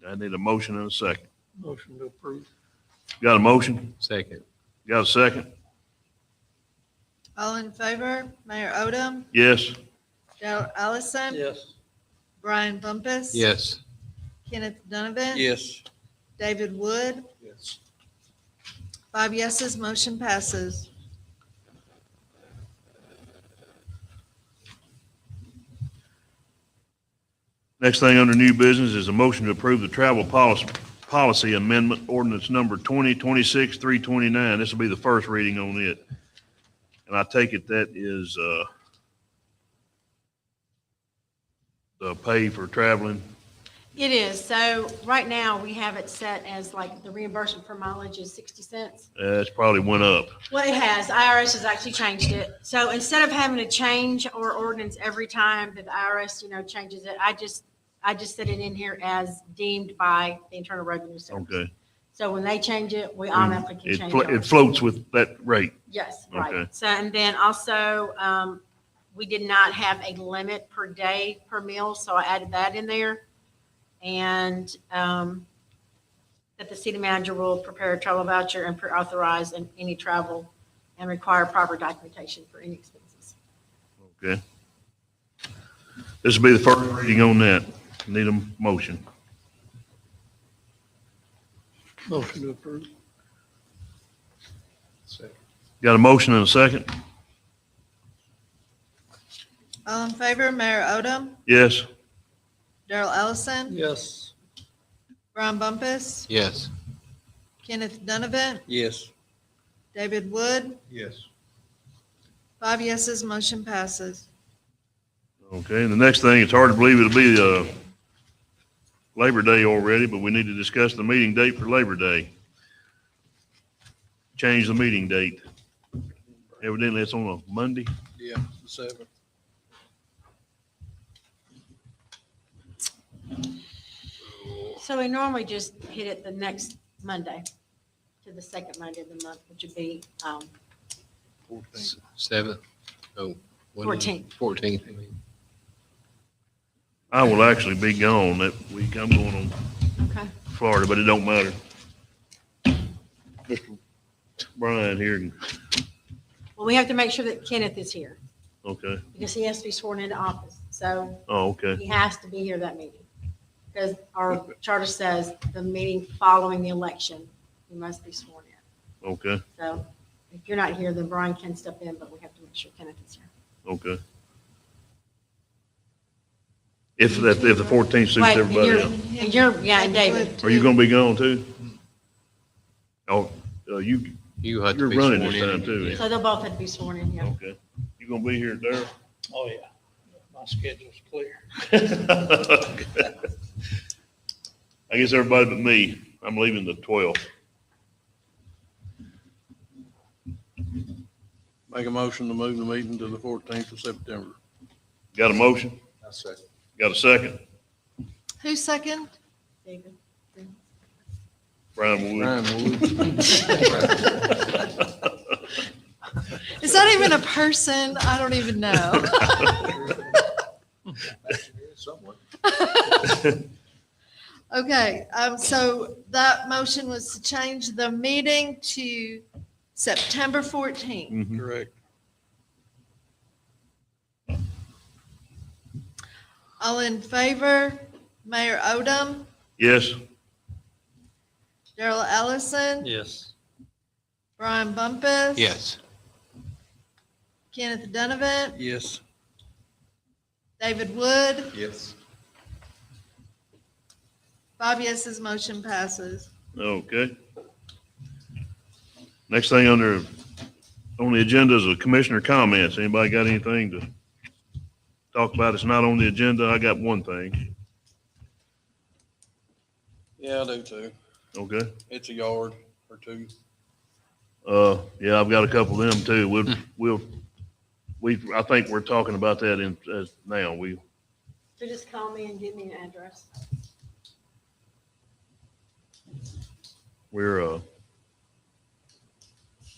[SPEAKER 1] I need a motion and a second.
[SPEAKER 5] Motion to approve.
[SPEAKER 1] Got a motion?
[SPEAKER 8] Second,
[SPEAKER 1] Got a second?
[SPEAKER 3] All in favor, Mayor Odom,
[SPEAKER 1] Yes.
[SPEAKER 3] Darrell Allison,
[SPEAKER 5] Yes.
[SPEAKER 3] Brian Bumpus.
[SPEAKER 8] yes.
[SPEAKER 3] Kenneth Donovan.
[SPEAKER 5] Yes.
[SPEAKER 3] David Wood,
[SPEAKER 7] Yes.
[SPEAKER 3] 5 yeses, motion passes.
[SPEAKER 1] Next thing under new business is a motion to approve the travel policy amendment ordinance number 2026-329. This will be the first reading on it. And I take it that is, the pay for traveling.
[SPEAKER 6] It is. So right now, we have it set as like the reimbursement for mileage is 60 cents.
[SPEAKER 1] It's probably went up.
[SPEAKER 6] Well, it has. IRS has actually changed it. So instead of having to change our ordinance every time that the IRS, changes it, I just set it in here as deemed by the Internal Revenue Service.
[SPEAKER 1] Okay.
[SPEAKER 6] So when they change it, we automatically can change
[SPEAKER 1] It
[SPEAKER 6] it.
[SPEAKER 1] floats with that rate.
[SPEAKER 6] Yes,
[SPEAKER 1] Okay.
[SPEAKER 6] right. So, and then also, We did not have a limit per day per meal, so I added that in there. And that the city manager will prepare a travel voucher and authorize any travel and require proper documentation for any expenses.
[SPEAKER 1] Okay. This will be the first reading on that. Need a motion.
[SPEAKER 5] Motion to approve.
[SPEAKER 1] Got a motion and a second?
[SPEAKER 3] All in favor, Mayor Odom,
[SPEAKER 1] Yes.
[SPEAKER 3] Daryl Ellison,
[SPEAKER 5] Yes.
[SPEAKER 3] Brian Bumpus,
[SPEAKER 8] Yes.
[SPEAKER 3] Kenneth Donovan,
[SPEAKER 5] Yes.
[SPEAKER 3] David Wood,
[SPEAKER 7] Yes.
[SPEAKER 3] 5 yeses, motion passes.
[SPEAKER 1] Okay, and the next thing, it's hard to believe it'll be Labor Day already, but we need to discuss the meeting date for Labor Day. Change the meeting date. Evidently, it's on a Monday.
[SPEAKER 5] Yeah, the 7th.
[SPEAKER 6] So we normally just hit it the next Monday to the second Monday of the month, which would be
[SPEAKER 8] 7th. Oh.
[SPEAKER 6] 14th.
[SPEAKER 8] 14th. I mean.
[SPEAKER 1] I will actually be gone that week. I'm going on
[SPEAKER 6] Okay.
[SPEAKER 1] Florida, but it don't matter. Mr. Brian here,
[SPEAKER 6] Well, we have to make sure that Kenneth is here
[SPEAKER 1] okay.
[SPEAKER 6] because he has to be sworn into office. So
[SPEAKER 1] Oh, okay.
[SPEAKER 6] he has to be here that meeting. Because our charter says the meeting following the election, he must be sworn in.
[SPEAKER 1] Okay,
[SPEAKER 6] So if you're not here, then Brian can step in, but we have to make sure Kenneth is here.
[SPEAKER 1] okay. If the 14th suits
[SPEAKER 6] Wait,
[SPEAKER 1] everybody else.
[SPEAKER 6] and you're, yeah, and David.
[SPEAKER 1] Are you gonna be gone too? Oh, you,
[SPEAKER 8] You have to
[SPEAKER 1] you're
[SPEAKER 8] be
[SPEAKER 1] running
[SPEAKER 8] sworn
[SPEAKER 1] this
[SPEAKER 8] in.
[SPEAKER 1] time too.
[SPEAKER 6] So they'll both have to be sworn in, yeah.
[SPEAKER 1] Okay. You gonna be here, Darryl?
[SPEAKER 7] Oh, yeah. My schedule's clear.
[SPEAKER 1] Okay. I guess everybody but me. I'm leaving the 12th.
[SPEAKER 5] Make a motion to move the meeting to the 14th of September.
[SPEAKER 1] Got a motion?
[SPEAKER 7] That's second.
[SPEAKER 1] Got a second?
[SPEAKER 3] Who's second?
[SPEAKER 6] David.
[SPEAKER 1] Brian Wood.
[SPEAKER 5] Brian Wood.
[SPEAKER 3] Is that even a person? I don't even know.
[SPEAKER 7] Someone.
[SPEAKER 3] Okay, so that motion was to change the meeting to September 14th.
[SPEAKER 1] Mhm.
[SPEAKER 5] Correct.
[SPEAKER 3] All in favor, Mayor Odom,
[SPEAKER 1] Yes.
[SPEAKER 3] Daryl Ellison,
[SPEAKER 5] Yes.
[SPEAKER 3] Brian Bumpus.
[SPEAKER 8] Yes.
[SPEAKER 3] Kenneth Donovan,
[SPEAKER 5] Yes.
[SPEAKER 3] David Wood,
[SPEAKER 7] Yes.
[SPEAKER 3] 5 yeses, motion passes.
[SPEAKER 1] Okay. Next thing on the agenda is a commissioner comments. Anybody got anything to talk about? It's not on the agenda. I got one thing.
[SPEAKER 5] Yeah, I do too.
[SPEAKER 1] Okay.
[SPEAKER 5] It's a yard or two.
[SPEAKER 1] Yeah, I've got a couple of them too. I think we're talking about that now.
[SPEAKER 6] So just call me and give me an address.
[SPEAKER 1] We're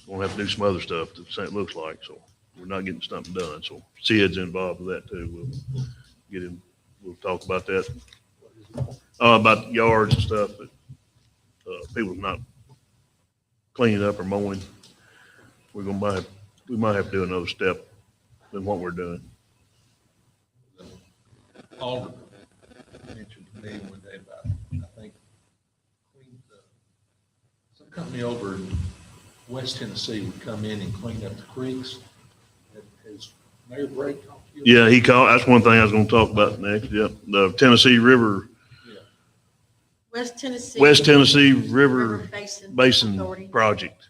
[SPEAKER 1] gonna have to do some other stuff that it looks like, so we're not getting something done. So Sid's involved with that too. We'll talk about that. About yards and stuff that, people not cleaning up or mowing. We might have to do another step than what we're doing.
[SPEAKER 7] Alderman mentioned to me one day about, I think, some company over in West Tennessee would come in and clean up the creeks. Has Mayor Brake talked to you?
[SPEAKER 1] Yeah, he called, that's one thing I was gonna talk about next. Yep, the Tennessee River,
[SPEAKER 6] West Tennessee.
[SPEAKER 1] West Tennessee River
[SPEAKER 6] Basin.
[SPEAKER 1] Basin
[SPEAKER 6] Authority.
[SPEAKER 1] Project.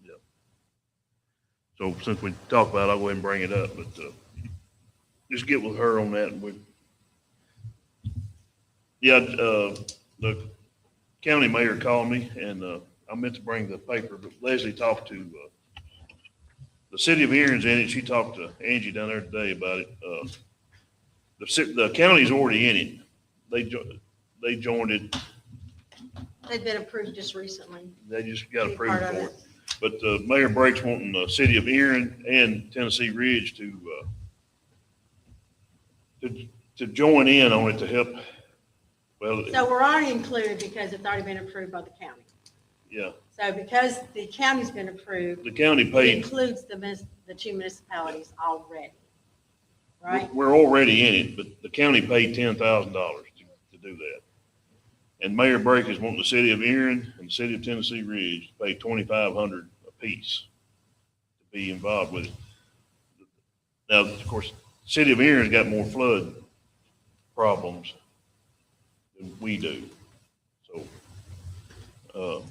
[SPEAKER 1] Yep. So since we talked about it, I'll go ahead and bring it up, but, just get with her on that and the county mayor called me and, I meant to bring the paper, but Leslie talked to, the city of Erin's in it. She talked to Angie down there today about it. The county's already in it. They joined it.
[SPEAKER 6] They've been approved just recently.
[SPEAKER 1] They just got
[SPEAKER 6] Be
[SPEAKER 1] approved
[SPEAKER 6] part of
[SPEAKER 1] for
[SPEAKER 6] it.
[SPEAKER 1] it. But Mayor Brake's wanting the city of Erin and Tennessee Ridge to to join in on it to help, well,
[SPEAKER 6] So we're already included because it's already been approved by the county.
[SPEAKER 1] yeah,
[SPEAKER 6] So because the county's been approved,
[SPEAKER 1] the county
[SPEAKER 6] it
[SPEAKER 1] paid,
[SPEAKER 6] includes the two municipalities already, right?
[SPEAKER 1] we're already in it, but the county paid $10,000 to do that. And Mayor Brake is wanting the city of Erin and the city of Tennessee Ridge to pay $2,500 apiece to be involved with it. Now, of course, the city of Erin's got more flood problems than we do. So,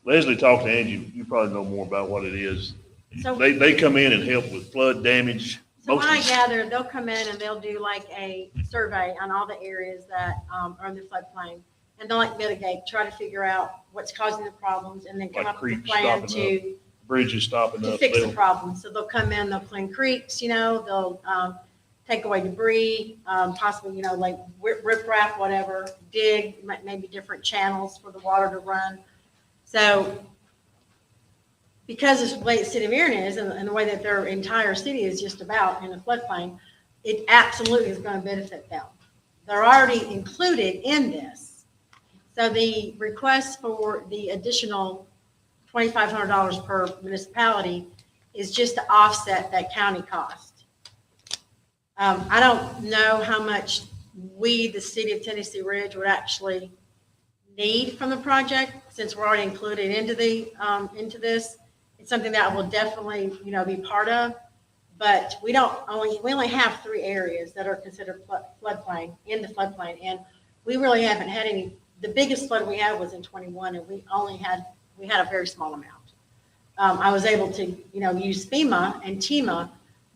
[SPEAKER 1] Leslie talked to Angie, you probably know more about what it is.
[SPEAKER 6] So-
[SPEAKER 1] They come in and help with flood damage.
[SPEAKER 6] So what I
[SPEAKER 1] Mostly-
[SPEAKER 6] gather, they'll come in and they'll do like a survey on all the areas that are in the floodplain. And they'll like mitigate, try to figure out what's causing the problems and then come
[SPEAKER 1] Like
[SPEAKER 6] up with a
[SPEAKER 1] creeks
[SPEAKER 6] plan
[SPEAKER 1] stopping
[SPEAKER 6] to
[SPEAKER 1] Bridges stopping up.
[SPEAKER 6] fix the
[SPEAKER 1] they'll-
[SPEAKER 6] problem. So they'll come in, they'll clean creeks, they'll take away debris, possibly, like riprap, whatever, dig, maybe different channels for the water to run. So because of the way the city of Erin is and the way that their entire city is just about in a floodplain, it absolutely is going to benefit them. They're already included in this. So the request for the additional $2,500 per municipality is just to offset that county cost. I don't know how much we, the city of Tennessee Ridge, would actually need from the project since we're already included into this. It's something that will definitely, be part of, but we only have 3 areas that are considered floodplain, in the floodplain, and we really haven't had any. The biggest flood we had was in 21, and we had a very small amount. I was able to, use FEMA and TEMA,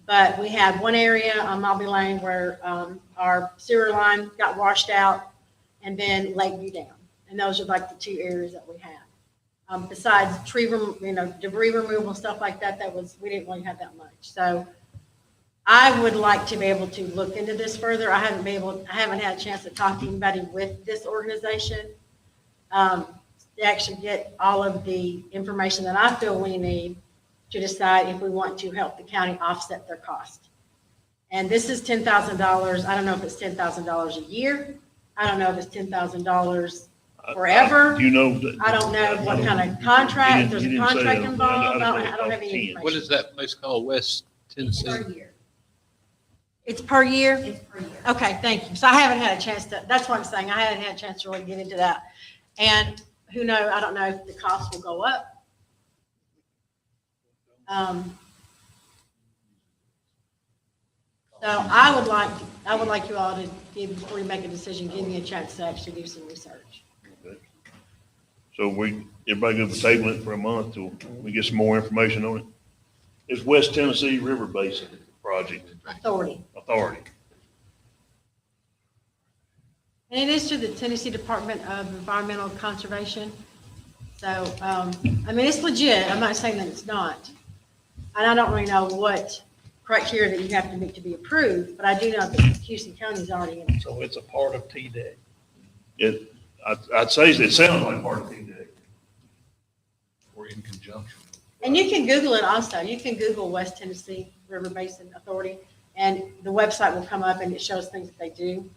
[SPEAKER 6] but we had one area on Mobby Lane where our sewer line got washed out, and then Lakeview Dam, and those are like the 2 areas that we had. Besides debris removal, stuff like that, we didn't really have that much. So I would like to be able to look into this further. I haven't had a chance to talk to anybody with this organization to actually get all of the information that I feel we need to decide if we want to help the county offset their cost. And this is $10,000. I don't know if it's $10,000 a year. I don't know if it's $10,000 forever.
[SPEAKER 1] You know. that-
[SPEAKER 6] I don't know what kind of contract, if there's
[SPEAKER 1] You
[SPEAKER 6] a
[SPEAKER 1] didn't say
[SPEAKER 6] contract
[SPEAKER 1] that.
[SPEAKER 6] involved.
[SPEAKER 1] I
[SPEAKER 6] I don't have any
[SPEAKER 1] 10.
[SPEAKER 6] information.
[SPEAKER 8] What is that place called, West Tennessee?
[SPEAKER 6] Per year. It's per year? It's per year. Okay, thank you. So I haven't had a chance to, that's what I'm saying. I haven't had a chance to really get into that. And who knows, I don't know if the cost will go up. So I would like you all to before you make a decision, give me a chance to actually do some research.
[SPEAKER 1] Okay. So everybody good for tabling it for a month till we get some more information on it? It's West Tennessee River Basin Project
[SPEAKER 6] Authority.
[SPEAKER 1] Authority.
[SPEAKER 6] And it is to the Tennessee Department of Environmental Conservation. So, it's legit. I'm not saying that it's not. And I don't really know what criteria that you have to meet to be approved, but I do know that Houston County is already in it.
[SPEAKER 7] So it's a part of TDEC.
[SPEAKER 1] I'd say it sounds like part of TDEC.
[SPEAKER 7] Or in conjunction.
[SPEAKER 6] And you can Google it also. You can Google West Tennessee River Basin Authority, and the website will come up and it shows things that they do.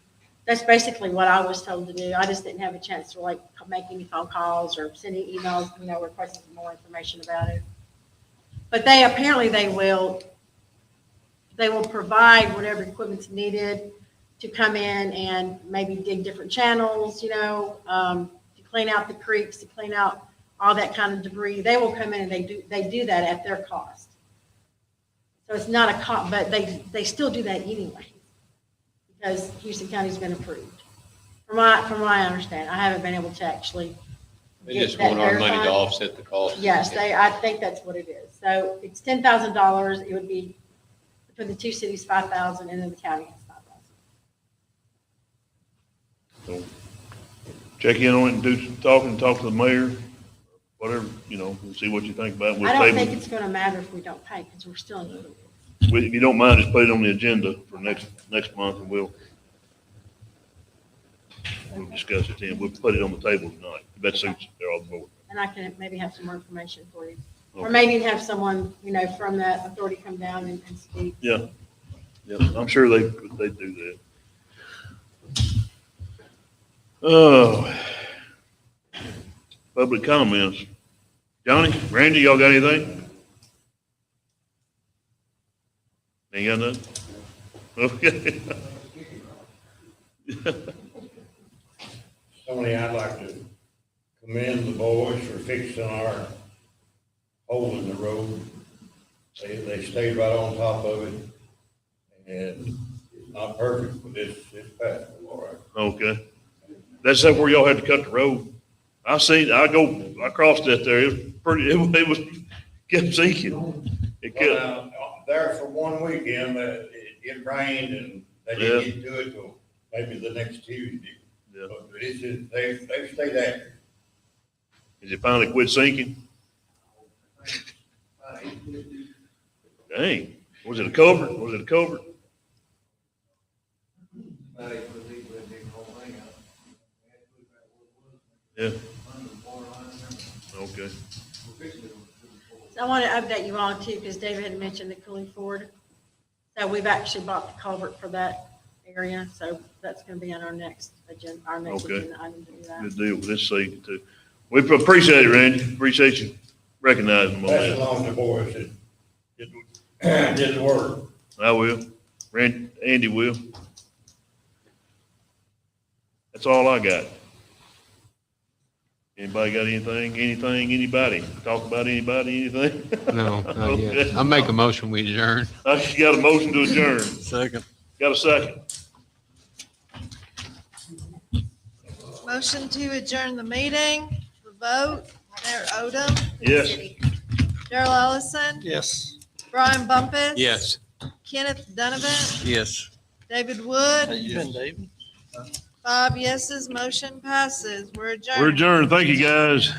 [SPEAKER 6] That's basically what I was told to do. I just didn't have a chance to make any phone calls or send any emails, requesting some more information about it. But they will provide whatever equipment's needed to come in and maybe dig different channels, to clean out the creeks, to clean out all that kind of debris. They will come in and they do that at their cost. So it's not a cost, but they still do that anyway, because Houston County's been approved. From my understanding, I haven't been able to actually
[SPEAKER 8] They
[SPEAKER 6] get
[SPEAKER 8] just
[SPEAKER 6] that
[SPEAKER 8] want our money to
[SPEAKER 6] verified.
[SPEAKER 8] offset the cost.
[SPEAKER 6] Yes, I think that's what it is. So it's $10,000. It would be between the 2 cities, $5,000, and then the county has $5,000.
[SPEAKER 1] So check in on it and do some talking, talk to the mayor, whatever, we'll see what you think about it. We'll
[SPEAKER 6] I don't
[SPEAKER 1] table
[SPEAKER 6] think
[SPEAKER 1] it.
[SPEAKER 6] it's going to matter if we don't pay, because we're still included.
[SPEAKER 1] If you don't mind, just put it on the agenda for next month and we'll discuss it then. We'll put it on the table tonight. If that suits all the board.
[SPEAKER 6] And I can maybe have some more information for you. Or
[SPEAKER 1] Okay.
[SPEAKER 6] maybe have someone, from that authority come down and speak.
[SPEAKER 1] Yeah. Yeah, I'm sure they do that. Oh, public comments. Johnny, Randy, y'all got anything? Ain't got nothing? Okay.
[SPEAKER 11] Tony, I'd like to commend the boys for fixing our hole in the road. They stayed right on top of it. And it's not perfect, but it's passable, all right.
[SPEAKER 1] Okay. That's that where y'all had to cut the road. I crossed that there. It was pretty, it was, kept sinking. It kept,
[SPEAKER 11] Well, there for one weekend, it rained and they didn't get to it till maybe the next Tuesday.
[SPEAKER 1] Yeah.
[SPEAKER 11] But it's just, they stayed active.
[SPEAKER 1] Is it finally quit sinking? Dang. Was it a culvert? Was it a culvert? Yeah. Okay.
[SPEAKER 6] So I want to update you all too, because David had mentioned the Cooley Ford. So we've actually bought the culvert for that area, so that's going to be on our next agenda,
[SPEAKER 1] Okay.
[SPEAKER 6] item to do that.
[SPEAKER 1] Good deal with this season too. We appreciate it, Randy. Appreciate you recognizing them on
[SPEAKER 11] Pass
[SPEAKER 1] that.
[SPEAKER 11] along to the boys that did the work.
[SPEAKER 1] I will. Andy will. That's all I got. Anybody got anything? Anybody? Talk about anybody, anything?
[SPEAKER 8] No, not
[SPEAKER 1] Okay.
[SPEAKER 8] yet. I'll make a motion, we adjourn.
[SPEAKER 1] I got a motion to adjourn.
[SPEAKER 8] Second.
[SPEAKER 1] Got a second?
[SPEAKER 3] Motion to adjourn the meeting, the vote, Mayor Odom,
[SPEAKER 1] Yes.
[SPEAKER 3] Darrell Ellison,
[SPEAKER 7] Yes.
[SPEAKER 3] Brian Bumpus.
[SPEAKER 8] Yes.
[SPEAKER 3] Kenneth Donovan,
[SPEAKER 8] Yes.
[SPEAKER 3] David Wood,
[SPEAKER 7] you been, David?
[SPEAKER 3] 5 yeses, motion passes. We're adjourned.
[SPEAKER 1] We're adjourned. Thank you, guys.